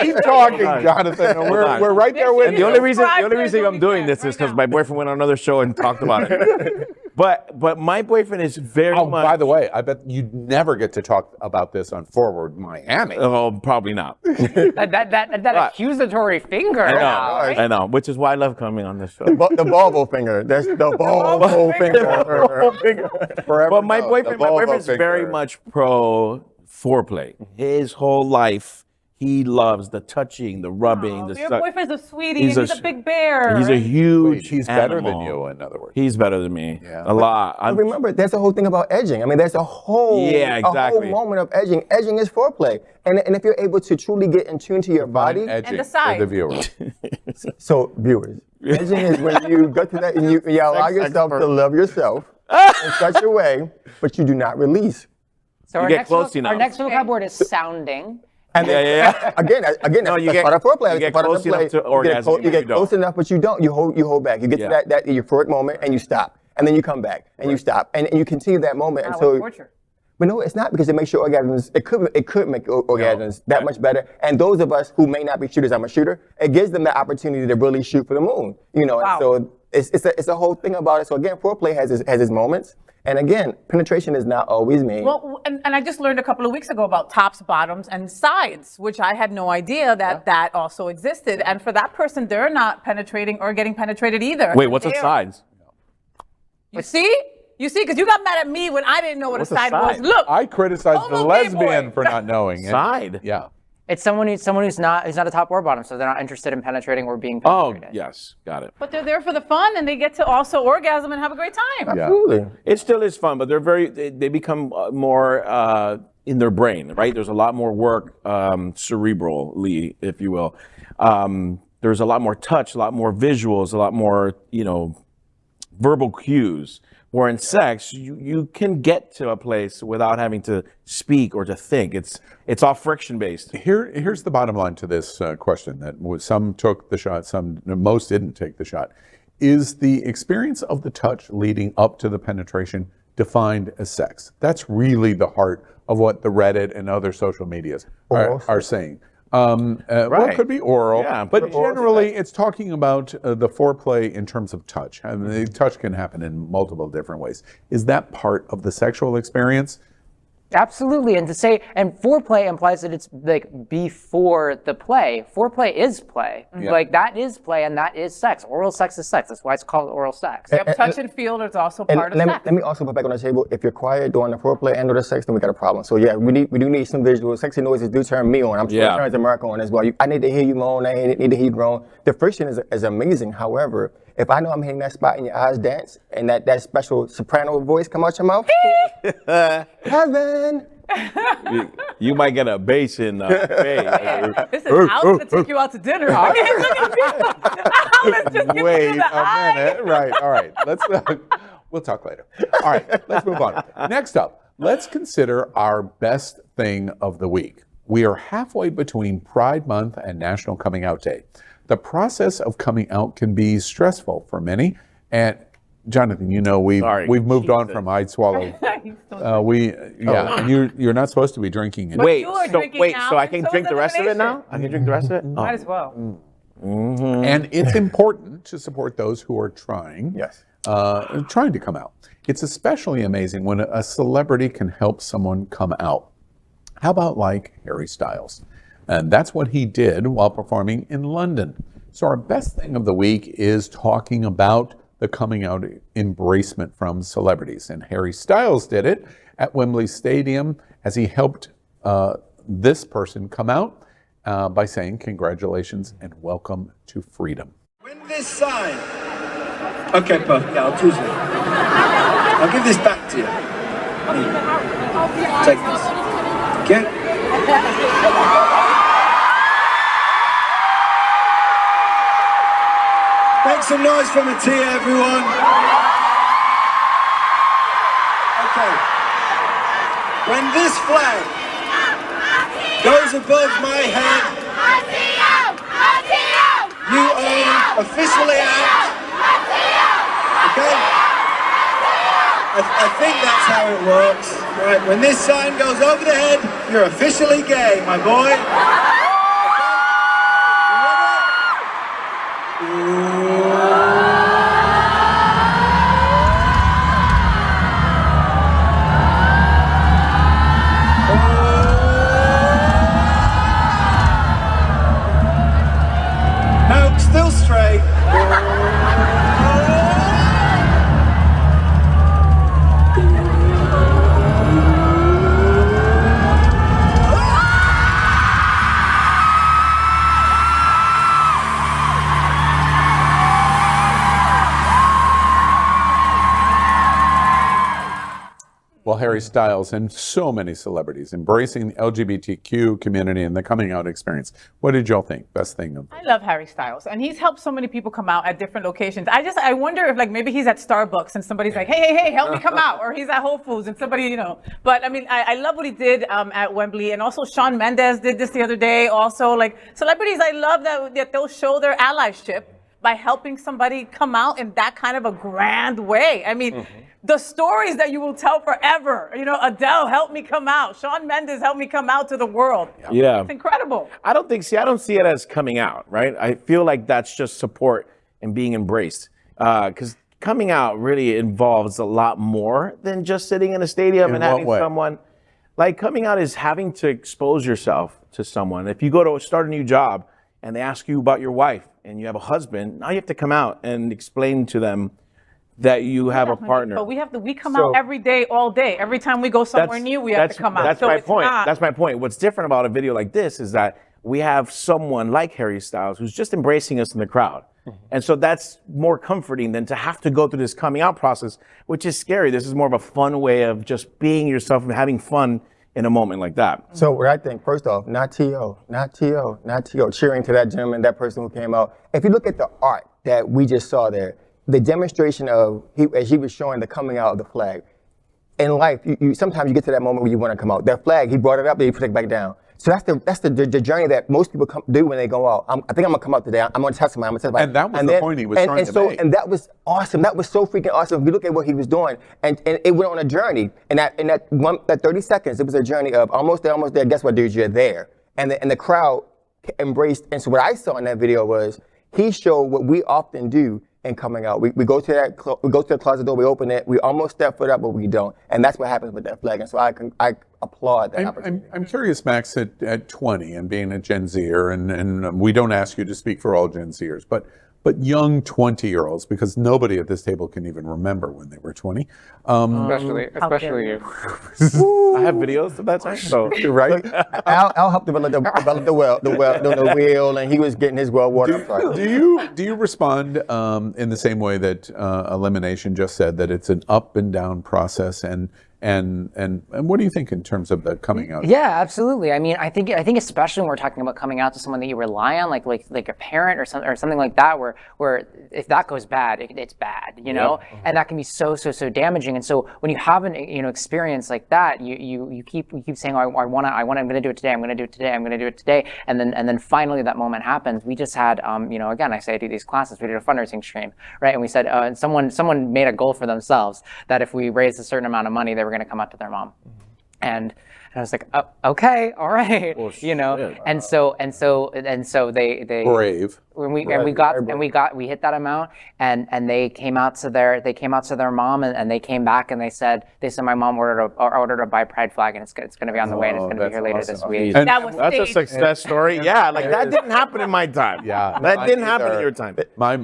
Keep talking, Jonathan. We're right there with and you. the only reason Subscribe I'm doing to this is right because now. my boyfriend went on another show and talked about it. But my boyfriend is very Oh, much. by the way, I bet you'd never get to talk about this on Forward Miami. Oh, probably not. That accusatory finger. I know, which is why I love coming on this show. The Volvo finger. That's the Volvo finger. Forever But my known, boyfriend, the Volvo is very finger. much pro foreplay. His whole life, He loves the touching, the rubbing, the Your suck. boyfriend's a sweetie, and he's a big bear. He's a huge. Wait, he's better than animal. you, in other words. He's better than me. Yeah. A lot. But remember, there's a whole thing about edging. I mean, there's a whole, Yeah, exactly. a whole moment of edging. Edging is foreplay. And if you're able to truly get in tune to your body. Edging the side. for the viewer. So, viewers, edging is when you go to that and you allow yourself to love yourself in such a way, but you do not release. So our get next close enough. our next vocab word is sounding. And then, again, No, you that's get- part of foreplay. you That's get part of close the play. enough to orgasm, You get you don't. close enough, but you don't. You hold back. You get Yeah. to that euphoric moment, and you stop, and then you come back, and you stop, and you continue that moment Wow, until. what torture. But no, it's not, because it makes your orgasms. It could make orgasms that much better. And those of us who may not be shooters, I'm a shooter. It gives them the opportunity to really shoot for the moon. You know, Wow. and so it's a whole thing about it. So again, foreplay has its moments. And again, penetration is not always mean. Well, and I just learned a couple of weeks ago about tops, bottoms, and sides, which I had no idea that also existed. And for that person, they're not penetrating or getting penetrated either. Wait, what's a They're- sides? You see? You see? Because you got mad at me when I didn't know what What's a a side side? was. Look. I criticized the Homo gay lesbian boy. for not knowing it. Side? Yeah. It's someone who's not a top or bottom, so they're not interested in penetrating or being Oh, penetrated. yes. Got it. But they're there for the fun, and they get to also orgasm and have a great time. Yeah. Absolutely. It still is fun, but they become more in their brain, right? There's a lot more work cerebrally, if you will. There's a lot more touch, a lot more visuals, a lot more, verbal cues. Where in sex, you can get to a place without having to speak or to think. It's all friction based. Here's the bottom line to this question that some took the shot, most didn't take the shot. Is the experience of the touch leading up to the penetration defined as sex? That's really the heart of what the Reddit and other social medias are saying. Well, it could be oral, Yeah, but put oral generally it's talking about the foreplay in terms of touch. I mean, the touch can happen in multiple different ways. Is that part of the sexual experience? Absolutely, and foreplay implies that it's like before the play. Foreplay is play. Yeah. Like that is play, and that is sex. Oral sex is sex. That's why it's called oral sex. Yep, touch and feel is also And part of let sex. me also put back on the table, if you're quiet during the foreplay and or the sex, then we got a problem. So yeah, we do need some visuals. Sexy noises do turn me on. I'm sure it turns America on as well. I need to hear you moan. I need to hear you groan. The friction is amazing. However, if I know I'm hitting that spot and your eyes dance and that special soprano voice come out your mouth, heaven. You might get a bass in the face. Listen, Al's gonna take you out to dinner. I can't look at you. Let's just give Wait you the a eye. minute. Right. All right. We'll talk later. All right. Let's move on. Next up, let's consider our best thing of the week. We are halfway between Pride Month and National Coming Out Day. The process of coming out can be stressful for many. And Jonathan, we've moved on from I'd swallow. And you're not supposed to be drinking it. Wait, you are drinking now, so I and can so drink is the rest of it now? elimination. I can drink the rest of it? Might as well. And it's important to support those who are trying to come out. It's especially amazing when a celebrity can help someone come out. How about like Harry Styles? And that's what he did while performing in London. So our best thing of the week is talking about the coming out embracement from celebrities. And Harry Styles did it at Wembley Stadium as he helped this person come out by saying congratulations and welcome to freedom. When this sign, okay, perfect. Yeah, I'll choose it. I'll give this back to you. Take this. Okay. Make some noise for Mattia, everyone. Okay. When this flag goes above my head, you are officially out. Okay? I think that's how it works. Right, when this sign goes over the head, you're officially gay, my boy. No, still straight. Well, Harry Styles and so many celebrities embracing the LGBTQ community and the coming out experience. What did y'all think? Best thing of I love Harry Styles, and he's helped so many people come out at different locations. I wonder if like maybe he's at Starbucks and somebody's like, hey, help me come out, or he's at Whole Foods and somebody, But I mean, I love what he did at Wembley, and also Shawn Mendes did this the other day. Also, like celebrities, I love that they'll show their allyship by helping somebody come out in that kind of a grand way. I mean. The stories that you will tell forever. Adele helped me come out. Shawn Mendes helped me come out to the world. Yeah. It's incredible. I don't see it as coming out, right? I feel like that's just support and being embraced. Because coming out really involves a lot more than just sitting in a stadium and having someone. Like coming out is having to expose yourself to someone. If you go to start a new job and they ask you about your wife and you have a husband, now you have to come out and explain to them that you have a partner. But we come out every day, all day. Every time we go somewhere new, we have to come out. That's my point. That's my point. What's different about a video like this is that we have someone like Harry Styles who's just embracing us in the crowd. And so that's more comforting than to have to go through this coming out process, which is scary. This is more of a fun way of just being yourself and having fun in a moment like that. So what I think, first off, not T.O., not T.O., not T.O., cheering to that gentleman, that person who came out. If you look at the art that we just saw there, the demonstration of, as he was showing the coming out of the flag. In life, you sometimes you get to that moment where you want to come out. That flag, he brought it up, then he put it back down. So that's the journey that most people do when they go out. I think I'm gonna come out today. I'm gonna tell somebody. I'm gonna tell somebody. And that was the point he was trying to make. And that was awesome. That was so freaking awesome. If you look at what he was doing, and it went on a journey. And that 30 seconds, it was a journey of almost there. Guess what, dudes? You're there. And the crowd embraced. And so what I saw in that video was he showed what we often do. And coming out, we go to the closet door, we open it, we almost step foot up, but we don't, and that's what happens with that flag. And so I applaud that opportunity. I'm curious, Max, at 20 and being a Gen Zer, and we don't ask you to speak for all Gen Zers, but young 20-year-olds, because nobody at this table can even remember when they were 20. Especially you. I have videos of that time. So right, I'll help develop the wheel, and he was getting his well water. Do you respond in the same way that Elimination just said, that it's an up and down process, and what do you think in terms of the coming out? Yeah, absolutely. I mean, I think especially when we're talking about coming out to someone that you rely on, like a parent or something like that, where if that goes bad, it's bad, and that can be so damaging. And so when you have an experience like that, you keep saying, oh, I'm going to do it today. I'm going to do it today. I'm going to do it today. And then finally that moment happens. We just had, again, I say I do these classes. We did a fundraising stream, right? And we said, and someone made a goal for themselves that if we raised a certain amount of money, they were going to come out to their mom. And I was like, oh, okay, all right, well, wow. and so they brave. When we hit that amount, and they came out to their mom, and they came back and they said my mom ordered a Buy Pride flag, and it's going to be on the way, and it's going to be here later this week. And that's a success story. Yeah, like that didn't happen in my time. Yeah, that didn't happen in your time. My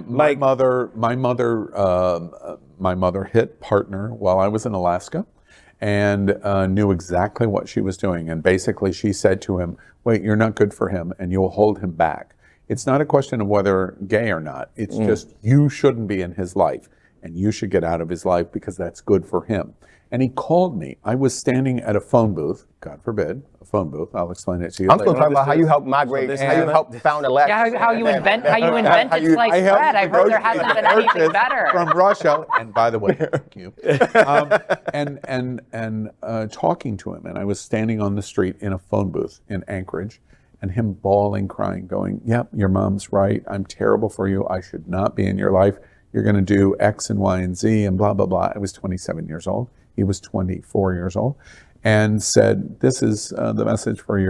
mother hit partner while I was in Alaska, and knew exactly what she was doing. And basically she said to him, wait, you're not good for him, and you'll hold him back. It's not a question of whether gay or not. It's just you shouldn't be in his life, and you should get out of his life because that's good for him. And he called me. I was standing at a phone booth, God forbid, a phone booth. I'll explain it to you I'm later. still talking about how you help migrate, how you help found Alaska. Yeah, how you invented sliced bread. I've heard there hasn't been anything better. From Russia, and by the way, thank you. Talking to him, and I was standing on the street in a phone booth in Anchorage, and him bawling, crying, going, yep, your mom's right. I'm terrible for you. I should not be in your life. You're going to do X and Y and Z and blah, blah, blah. I was 27 years old. He was 24 years old, and said, this is the message from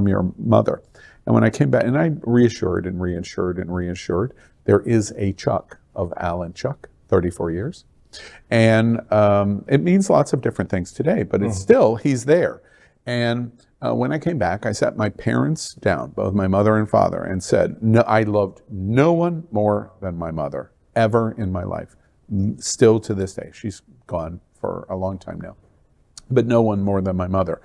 your mother. And when I came back, and I reassured and reassured and reassured, there is a Chuck of Alan Chuck, 34 years. And it means lots of different things today, but it's still, he's there. And when I came back, I sat my parents down, both my mother and father, and said, no, I loved no one more than my mother ever in my life. Still to this day. She's gone for a long time now, but no one more than my mother.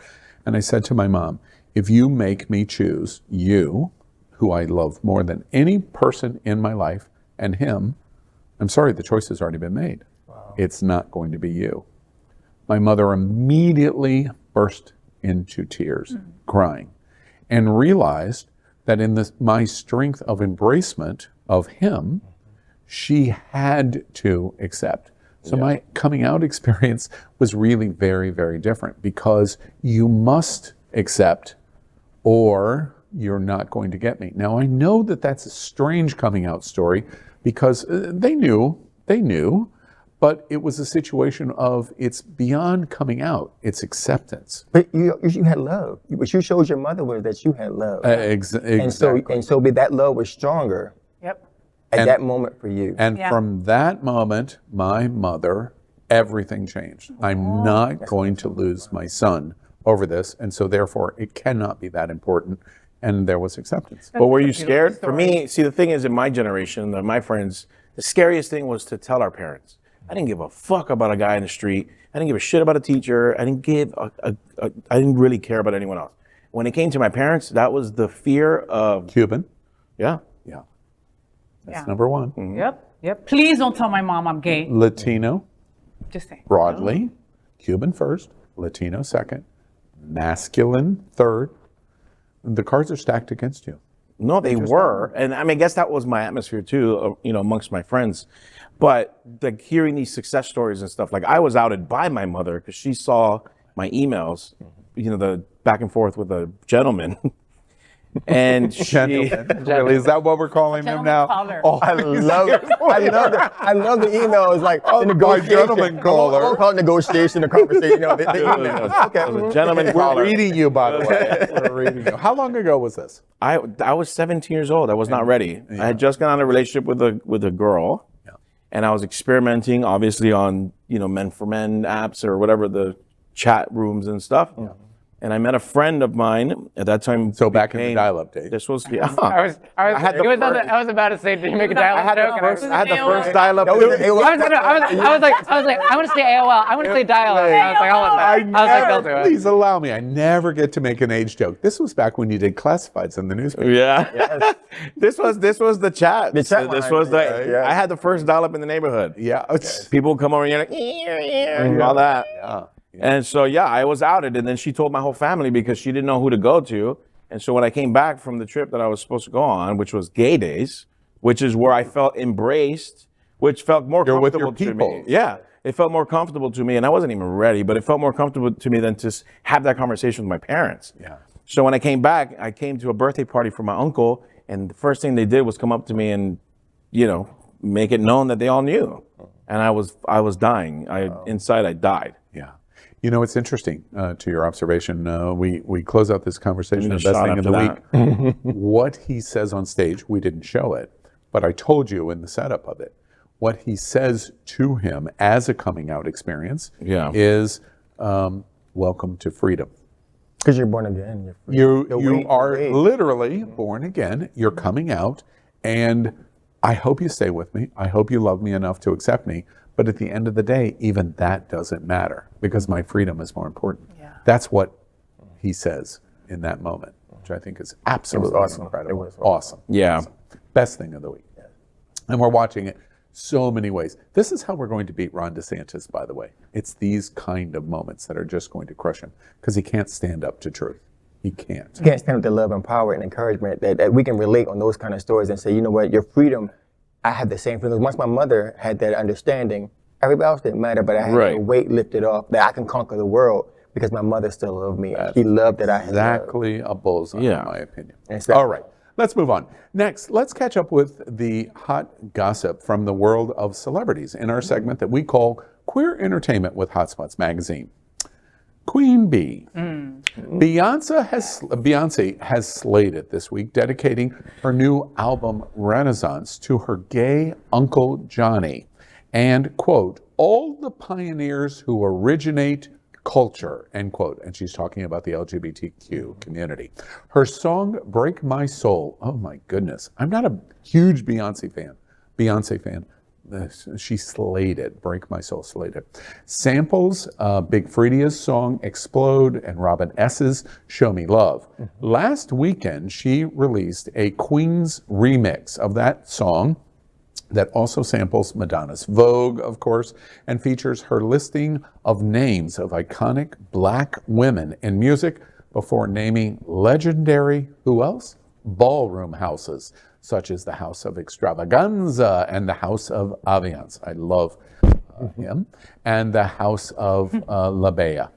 And I said to my mom, if you make me choose you, who I love more than any person in my life, and him, I'm sorry, the choice has already been made. Wow. It's not going to be you. My mother immediately burst into tears, crying, and realized that in my strength of embracement of him, she had to accept. So my coming out experience was really very, very different, because you must accept or you're not going to get me. Now, I know that that's a strange coming out story, because they knew, but it was a situation of, it's beyond coming out, it's acceptance. But you had love. What you showed your mother was that you had love. Exactly. And so that love was stronger Yep. at that moment for you. And Yeah. from that moment, my mother, everything changed. I'm not going to lose my son over this, and so therefore it cannot be that important. And there was acceptance. But were you Beautiful scared? For story. me, see, the thing is, in my generation, my friends, the scariest thing was to tell our parents. I didn't give a fuck about a guy in the street. I didn't give a shit about a teacher. I didn't give I didn't really care about anyone else. When it came to my parents, that was the fear of, Cuban, yeah. yeah. That's Yeah. number one. Yep. Please don't tell my mom I'm gay. Latino, Just saying. broadly, Cuban first, Latino second, masculine third. The cards are stacked against you. No, they were, and I mean, I guess that was my atmosphere too, amongst my friends. But like hearing these success stories and stuff, like I was outed by my mother because she saw my emails, the back and forth with a gentleman, and she. Gentlemen. Really, is that what we're calling him Gentleman now? caller. Oh, I love the emails, like the negotiation. gentleman caller. I won't call it negotiation or conversation. The emails. It was a gentleman we're caller. reading you, by the way. We're reading you. How long ago was this? I was 17 years old. I was not ready. I had just gotten out of a relationship with a girl, and I was experimenting, obviously, on men for men apps or whatever, the chat rooms and stuff. And I met a friend of mine at that time. So back in the dial-up days. This was I was about to say, did you make a dial-up joke? I had the first dial-up. I was like, I want to say AOL. I want to say dial-up. And I was like, I'll let that. I was like, they'll do it. Please allow me. I never get to make an age joke. This was back when you did classifieds in the newspaper. Yeah. This was the chat. The chat This line, was the. I had the first dial-up in the neighborhood. Yeah. People would come over and you're like, and all that. Yeah. And so, I was outed. And then she told my whole family because she didn't know who to go to. And so when I came back from the trip that I was supposed to go on, which was Gay Days, which is where I felt embraced, which felt more You're with comfortable your to me. people. Yeah, it felt more comfortable to me. And I wasn't even ready, but it felt more comfortable to me than to have that conversation with my parents. Yeah. So when I came back, I came to a birthday party for my uncle. And the first thing they did was come up to me and, make it known that they all knew. And I was dying. Inside, I died. Yeah. It's interesting to your observation. We close out this conversation, the best thing of the week. What he says on stage, we didn't show it, but I told you in the setup of it, what he says to him as a coming out experience is welcome to freedom. Because you're born again. You are literally born again. You're coming out, and I hope you stay with me. I hope you love me enough to accept me. But at the end of the day, even that doesn't matter because my freedom is more important. Yeah. That's what he says in that moment, which I think is absolutely incredible. It was awesome. Yeah. Awesome. Best thing of the week. And we're watching it so many ways. This is how we're going to beat Ron DeSantis, by the way. It's these kind of moments that are just going to crush him because he can't stand up to truth. He can't. You can't stand up to love and power and encouragement that we can relate on those kind of stories and say, you know what, your freedom, I had the same feelings. Once my mother had that understanding, everybody else didn't matter, but I had the weight lifted off that I can conquer the world because my mother still loved me. She loved that I had exactly a bullseye, in my opinion. Exactly. All right, let's move on. Next, let's catch up with the hot gossip from the world of celebrities in our segment that we call Queer Entertainment with Hotspots Magazine. Queen Bee. Beyonce has slayed it this week, dedicating her new album Renaissance to her gay uncle Johnny. And, quote, all the pioneers who originate culture, end quote. And she's talking about the LGBTQ community. Her song Break My Soul, oh my goodness. I'm not a huge Beyonce fan. She slayed it. Break My Soul slayed it. Samples Big Freedia's song Explode and Robin S.'s Show Me Love. Last weekend, she released a Queen's remix of that song that also samples Madonna's Vogue, of course, and features her listing of names of iconic black women in music before naming legendary, who else? Ballroom houses, such as the House of Extravaganza and the House of Aviance. I love him. And the House of La Bella.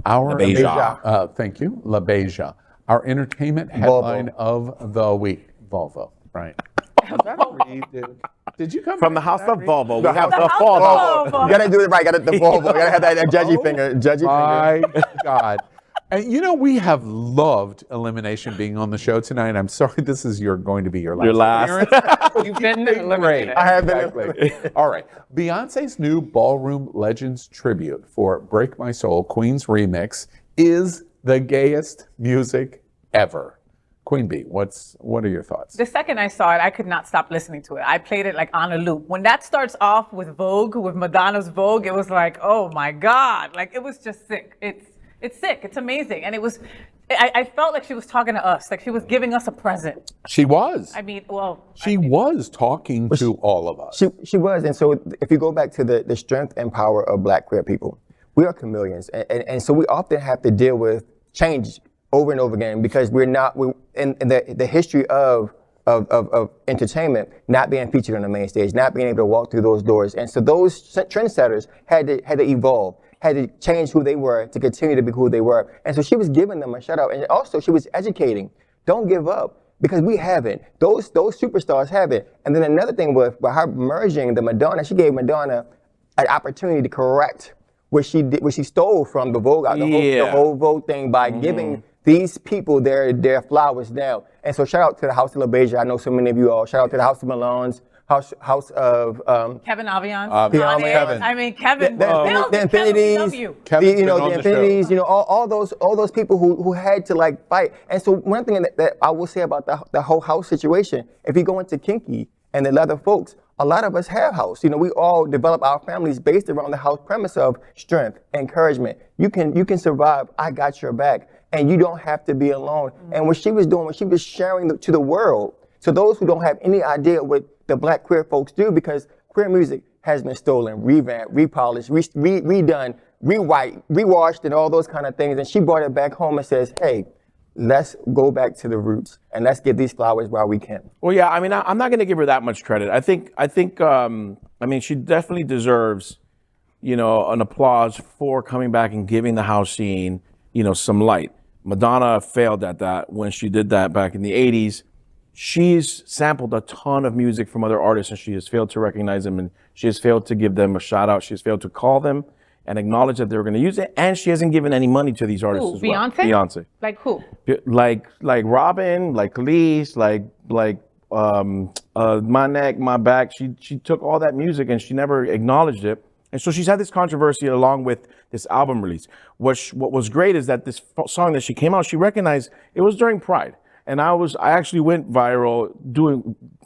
Thank you, La Beja. Our entertainment headline of the week. Volvo, right. Did you come From the house of Volvo, we have the House Volvo. of Volvo. You gotta do it right. Gotta the Volvo. You gotta have that judgy finger. Judgy My finger. God. And you know, we have loved Elimination being on the show tonight. I'm sorry, this is going to be your last. Your last. appearance. You've been eliminated. I have been. Exactly. All right. Beyonce's new Ballroom Legends tribute for Break My Soul, Queen's remix, is the gayest music ever. Queen Bee, what are your thoughts? The second I saw it, I could not stop listening to it. I played it like on a loop. When that starts off with Vogue, with Madonna's Vogue, it was like, oh my God. Like, it was just sick. It's sick. It's amazing. And I felt like she was talking to us, like she was giving us a present. She was. I mean, well. She was talking to all of us. She was, and so if you go back to the strength and power of Black queer people, we are chameleons, and so we often have to deal with change over and over again because we're in the history of entertainment not being featured on the main stage, not being able to walk through those doors, and so those trendsetters had to evolve, had to change who they were to continue to be who they were, and so she was giving them a shout out, and also she was educating. Don't give up. Because we haven't. Those superstars haven't. And then another thing was by her merging the Madonna, she gave Madonna an opportunity to correct what she did, what she stole from the Vogue, the whole Vogue thing by giving these people their flowers now. And so shout out to the House of La Beja. I know so many of you all. Shout out to the House of Malone's, House of Kevin Aviance. Kevin. I mean, Kevin. the Infinities, the Infinities, all those people who had to like fight. And so one thing that I will say about the whole house situation, if you go into Kinky and the leather folks, a lot of us have house. We all develop our families based around the house premise of strength, encouragement. You can survive. I got your back, and you don't have to be alone. And what she was doing, what she was sharing to the world, to those who don't have any idea what the Black queer folks do, because queer music has been stolen, revamped, repolished, redone, rewashed, and all those kind of things. And she brought it back home and says, hey, let's go back to the roots and let's get these flowers while we can. Well, yeah, I mean, I'm not going to give her that much credit. I think, I mean, she definitely deserves, an applause for coming back and giving the house scene, some light. Madonna failed at that when she did that back in the 80s. She's sampled a ton of music from other artists and she has failed to recognize them, and she has failed to give them a shout out. She has failed to call them and acknowledge that they were going to use it. And she hasn't given any money to these artists as well. Beyonce? Like who? Like Robin, like Khalees, like My Neck, My Back. She took all that music and she never acknowledged it. And so she's had this controversy along with this album release. What was great is that this song that she came out, she recognized it was during Pride. And I actually went viral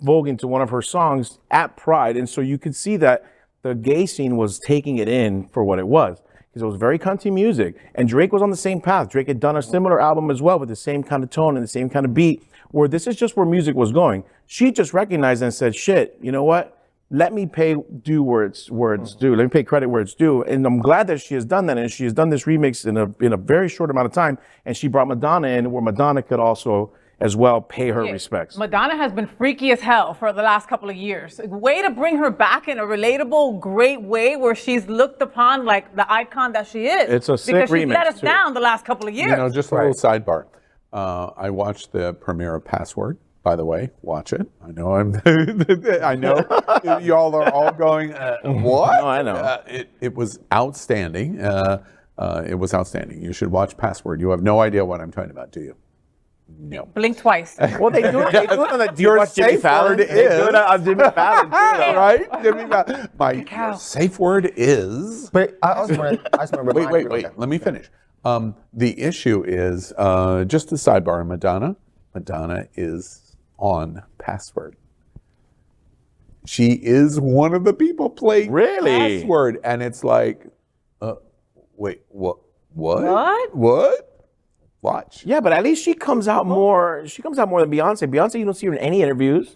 voguing to one of her songs at Pride. And so you could see that the gay scene was taking it in for what it was, because it was very country music. And Drake was on the same path. Drake had done a similar album as well with the same kind of tone and the same kind of beat, where this is just where music was going. She just recognized and said, shit, you know what? Let me pay due where it's due. Let me pay credit where it's due. And I'm glad that she has done that. And she has done this remix in a very short amount of time. And she brought Madonna in where Madonna could also as well pay her respects. Madonna has been freaky as hell for the last couple of years. Way to bring her back in a relatable, great way where she's looked upon like the icon that she is. It's a sick because she's remix let us too. down the last couple of years. Just a little sidebar. I watched the premiere of Password. By the way, watch it. I know I know y'all are all going, what? No, I know. It was outstanding. It was outstanding. You should watch Password. You have no idea what I'm talking about, do you? No. Blink twice. Well, they do it on the Your Jimmy safe Fallon. word They do is it on Jimmy Fallon too, though. right? Jimmy Fallon. My safe word is. But I also want to remind Wait. Let me finish. The issue is just a sidebar. Madonna is on Password. She is one of the people playing Really? Password, and it's like, wait, what? What? Watch. Yeah, but at least she comes out more. She comes out more than Beyonce. Beyonce, you don't see her in any interviews.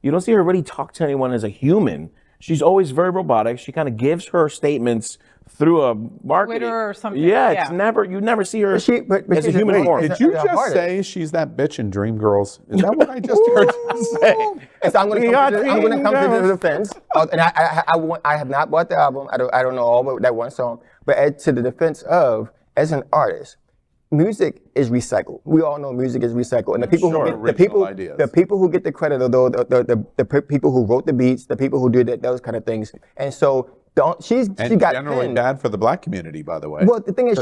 You don't see her really talk to anyone as a human. She's always very robotic. She kind of gives her statements through a marketing. Twitter or something. Yeah, it's never, you never see her But as a she's human form. Did you just say she's that bitch in Dreamgirls? Is that what I just heard you say? And so I'm going to come to the defense. And I have not bought the album. I don't know all but that one song. But to the defense of, as an artist, music is recycled. We all know music is recycled, and the people who get, the people who get the credit are the people who wrote the beats, the people who do those kind of things. And so she got generally pinned. bad for the black community, by the way. Well, the thing is,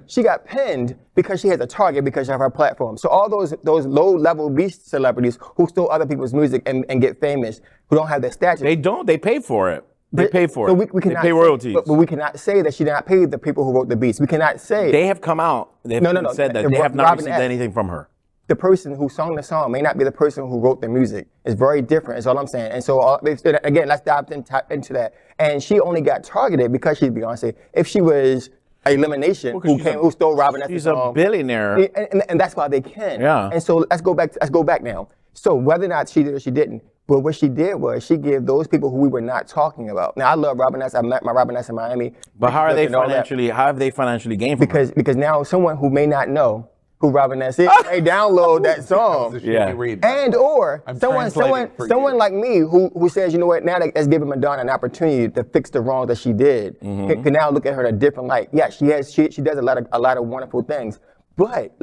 she got pinned because she has a target because of her platform. So all those low-level beast celebrities who steal other people's music and get famous, who don't have the stature. They don't. They pay for it. They pay for it. We cannot they pay royalties. But we cannot say that she did not pay the people who wrote the beats. We cannot say. They have come out. They have said that they have not received anything from her. The person who sung the song may not be the person who wrote the music. It's very different, is all I'm saying. And so, again, let's dive into that. And she only got targeted because she's Beyonce. If she was Elimination, who stole Robin Ness's song. She's a billionaire. And that's why they can. Yeah. And so let's go back now. So whether or not she did or she didn't, but what she did was she gave those people who we were not talking about. Now I love Robin Ness. I met my Robin Ness in Miami. But how have they financially gained from her? Because now someone who may not know who Robin Ness is may download that song. Yeah. And or someone like me who says, you know what, now let's give Madonna an opportunity to fix the wrong that she did. Can now look at her in a different light. Yeah, she does a lot of wonderful things. But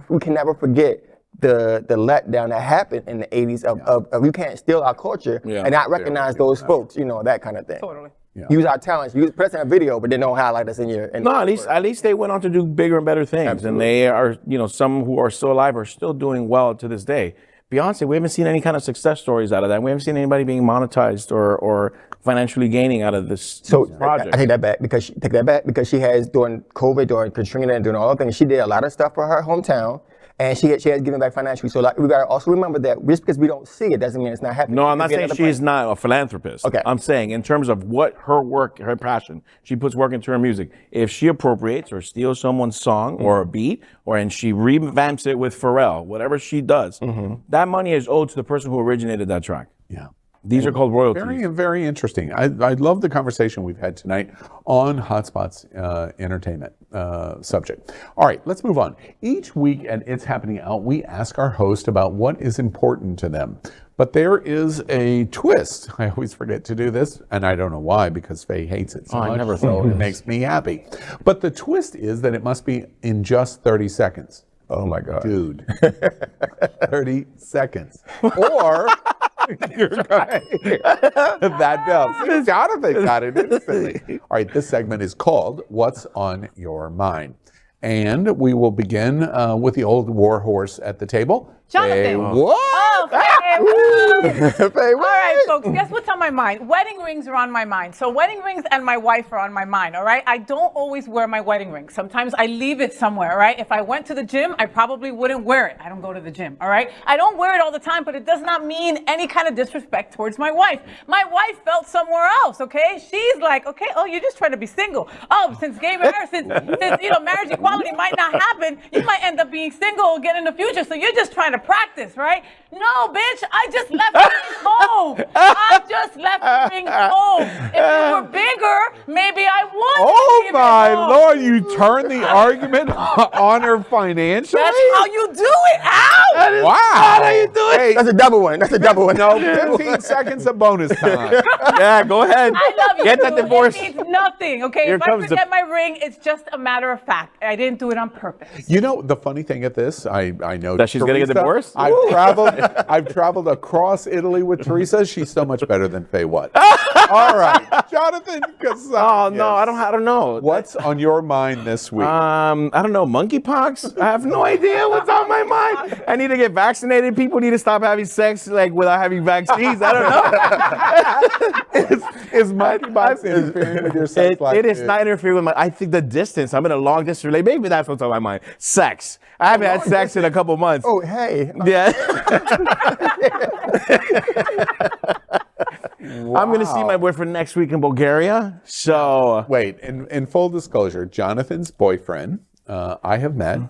we can never forget the letdown that happened in the 80s of you can't steal our culture and not recognize those folks, that kind of thing. Totally. Yeah. Use our talents, use present a video, but then don't highlight us in your. At least they went on to do bigger and better things, Absolutely. And they are, some who are still alive are still doing well to this day. Beyonce, we haven't seen any kind of success stories out of that. We haven't seen anybody being monetized or financially gaining out of this project. I take that back because she has during COVID, during Katrina, and doing all the things. She did a lot of stuff for her hometown. And she has given back financially. So we got to also remember that just because we don't see it doesn't mean it's not happening. No, I'm not saying she's not a philanthropist. Okay. I'm saying in terms of what her work, her passion, she puts work into her music. If she appropriates or steals someone's song or a beat, and she revamps it with Pharrell, whatever she does, that money is owed to the person who originated that track. Yeah. These are called royalties. Very, very interesting. I love the conversation we've had tonight on Hotspot's entertainment subject. All right, let's move on. Each week at It's Happening Out, we ask our host about what is important to them. But there is a twist. I always forget to do this, and I don't know why, because Faye hates it so much. I never so thought it makes me happy. But the twist is that it must be in just 30 seconds. Oh my God. Dude. 30 seconds. Or you're right. That bell. Jonathan got it instantly. All right, this segment is called What's on Your Mind? And we will begin with the old war horse at the table. Jonathan. What? Oh, Faye. Faye, All right, folks, guess what's on my mind? Wedding rings are on my mind. So wedding rings and my wife are on my mind, all right? I don't always wear my wedding ring. Sometimes I leave it somewhere, all right? If I went to the gym, I probably wouldn't wear it. I don't go to the gym, all right? I don't wear it all the time, but it does not mean any kind of disrespect towards my wife. My wife felt somewhere else, okay? She's like, okay, oh, you're just trying to be single. Oh, since gay marriage, since marriage equality might not happen, you might end up being single again in the future. So you're just trying to practice, right? No, bitch, I just left the ring home. I just left the ring home. If you were bigger, maybe I would. Oh my Lord, you turned the argument on her financially? That's how you do it. Ow! Wow. How you do it? Hey, That's a double one. no, 15 seconds of bonus time. Yeah, go ahead. I love you. Get that too. divorce. It means nothing, okay? Here If I comes forget my ring, it's just a matter of fact. I didn't do it on purpose. You know, the funny thing at this, I know That she's gonna get Teresa. divorced? I've traveled across Italy with Teresa. She's so much better than Faye What. All right, Jonathan Casas. Oh no, I don't know. What's on your mind this week? I don't know, monkeypox? I have no idea what's on my mind. I need to get vaccinated. People need to stop having sex without having vaccines. I don't know. Is monkeypox interfering with your sex life? It is not interfering with I think the distance. I'm in a long distance relationship. Maybe that's what's on my mind. Sex. I haven't had sex in a couple months. Oh, hey. Yeah. I'm going to see my boyfriend next week in Bulgaria. So Wait, in full disclosure, Jonathan's boyfriend I have met.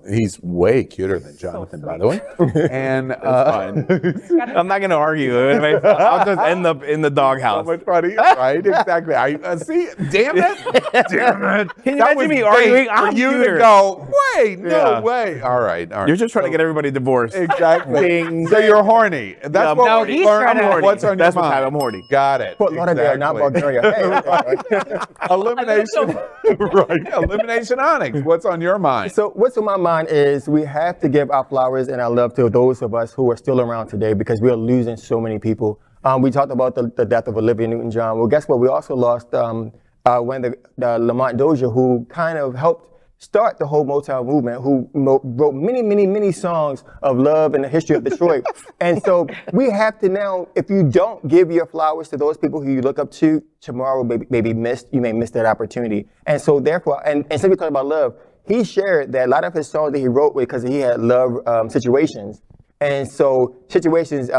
He's way cuter than Jonathan, by the way. And Fine. I'm not going to argue. I'll just end up in the doghouse. so much funny, right? Exactly. I see. Damn it! Damn it! Can you That imagine was me bait arguing? for I'm you cuter. to go. Wait, no Yeah. way. All right. You're just trying to get everybody divorced. exactly. Ding. So you're horny. That's Yeah, what no, we he's learned. trying to- horny. What's on That's your what mind? I'm horny. Got it. Fort Lauderdale, not Bulgaria. Hey, Elimination. right. Elimination Onyx. What's on your mind? So what's on my mind is we have to give our flowers and our love to those of us who are still around today because we are losing so many people. We talked about the death of Olivia Newton-John. Well, guess what? We also lost when the Lamont Dozier, who kind of helped start the whole Motown movement, who wrote many songs of love and the history of Detroit. And so we have to now, if you don't give your flowers to those people who you look up to, tomorrow you may miss that opportunity. And so therefore, and since we talk about love, he shared that a lot of his songs that he wrote because he had love situations. And so situations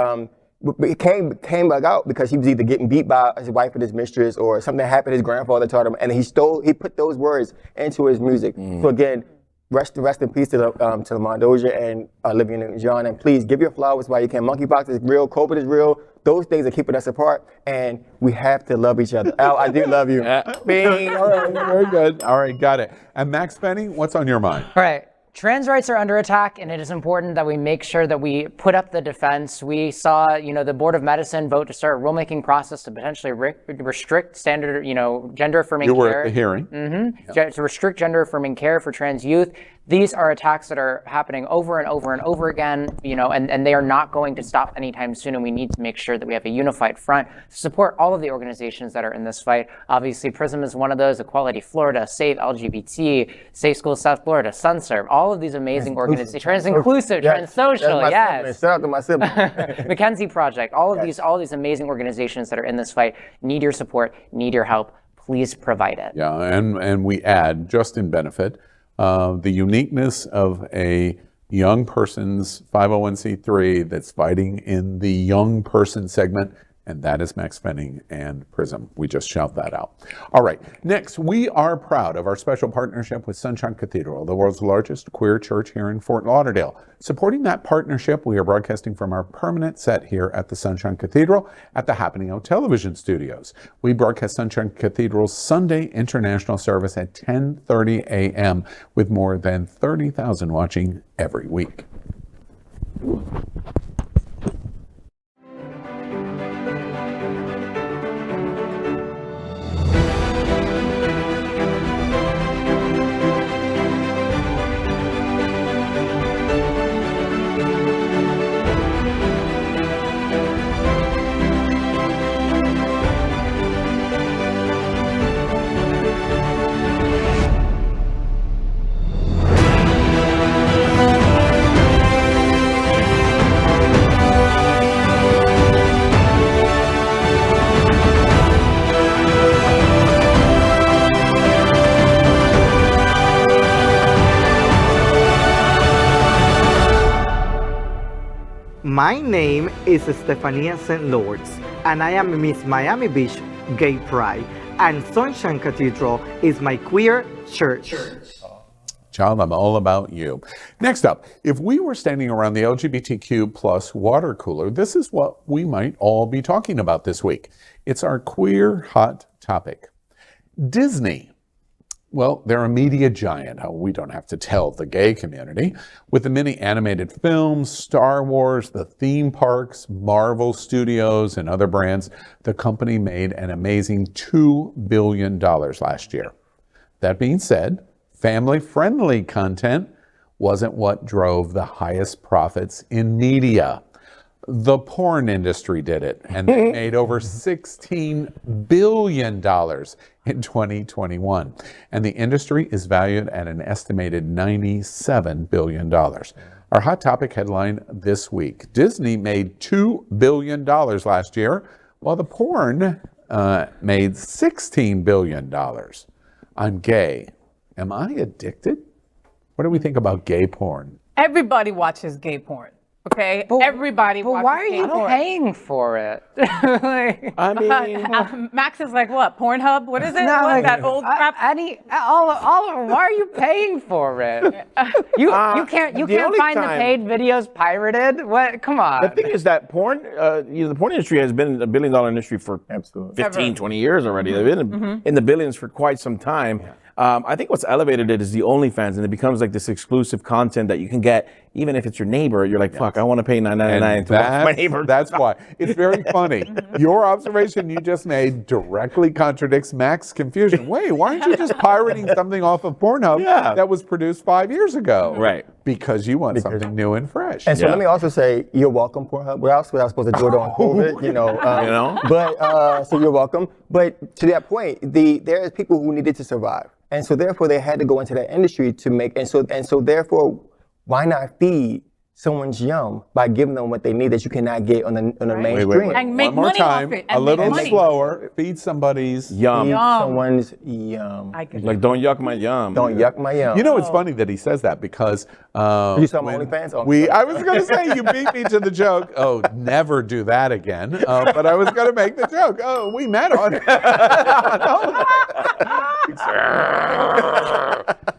came back out because he was either getting beat by his wife or his mistress or something happened his grandfather taught him, and he put those words into his music. So again, rest in peace to Lamont Dozier and Olivia Newton-John, and please give your flowers while you can. Monkeypox is real, COVID is real. Those things are keeping us apart, and we have to love each other. Al, I do love you. Bing. All right, very good. All right, got it. And Max Benny, what's on your mind? All right. Trans rights are under attack, and it is important that we make sure that we put up the defense. We saw, the Board of Medicine vote to start a rulemaking process to potentially restrict standard, gender affirming care. You were at the hearing. To restrict gender affirming care for trans youth. These are attacks that are happening over and over and over again, and they are not going to stop anytime soon. And we need to make sure that we have a unified front to support all of the organizations that are in this fight. Obviously, PRISM is one of those, Equality Florida, Save LGBT, Safe Schools South Florida, SunServe, all of these amazing organizations, Trans Inclusive, Trans Social, yes. Shout out to my sibling. Mackenzie Project, all of these amazing organizations that are in this fight need your support, need your help. Please provide it. Yeah, and we add, just in benefit, the uniqueness of a young person's 501c3 that's fighting in the young person segment, and that is Max Fenning and PRISM. We just shout that out. All right, next, we are proud of our special partnership with Sunshine Cathedral, the world's largest queer church here in Fort Lauderdale. Supporting that partnership, we are broadcasting from our permanent set here at the Sunshine Cathedral at the Happening Out Television Studios. We broadcast Sunshine Cathedral's Sunday International Service at 10:30 a.m. with more than 30,000 watching every week. My name is Stefania St. Lords, and I am Miss Miami Beach Gay Pride, and Sunshine Cathedral is my queer church. Child, I'm all about you. Next up, if we were standing around the LGBTQ plus water cooler, this is what we might all be talking about this week. It's our queer hot topic. Disney. Well, they're a media giant. Oh, we don't have to tell the gay community. With the many animated films, Star Wars, the theme parks, Marvel Studios, and other brands, the company made an amazing $2 billion last year. That being said, family-friendly content wasn't what drove the highest profits in media. The porn industry did it, and they made over $16 billion in 2021. And the industry is valued at an estimated $97 billion. Our Hot Topic headline this week: Disney made $2 billion last year, while the porn made $16 billion. I'm gay. Am I addicted? What do we think about gay porn? Everybody watches gay porn. Okay, everybody. But why are you paying for it? Like, I mean, Max is like what? Pornhub? What is it? no, What, like, that old crap? all of them. Why are you paying for it? You can't only find the time- paid videos pirated. What? Come on. the thing is that porn, the porn industry has been a $1 billion industry for Absolutely. 15, 20 years already. They've been in the billions for quite some time. I think what's elevated it is the OnlyFans, and it becomes like this exclusive content that you can get, even if it's your neighbor. You're like, fuck, I want to pay $9.99 to watch my neighbor. That's why. It's very funny. Your observation you just made directly contradicts Max's confusion. Wait, why aren't you just pirating something off of Pornhub that was produced 5 years ago? Right. Because you want something new and fresh. And so let me also say, you're welcome, Pornhub. We're also supposed to do it on COVID, you know. But so you're welcome. But to that point, there is people who needed to survive, and so therefore they had to go into that industry to make. And so therefore, why not feed someone's yum by giving them what they need that you cannot get on the mainstream? And make One more money time, off it. a And little make money. slower. Feed somebody's Yum. Feed Yum. someone's yum. I get Like, don't yuck my yum. Don't yuck my yum. You know, it's funny that he says that because You saw my when OnlyFans? Oh, I was going to say you beat me to the joke. Oh, never do that again. But I was going to make the joke. Oh, we met on.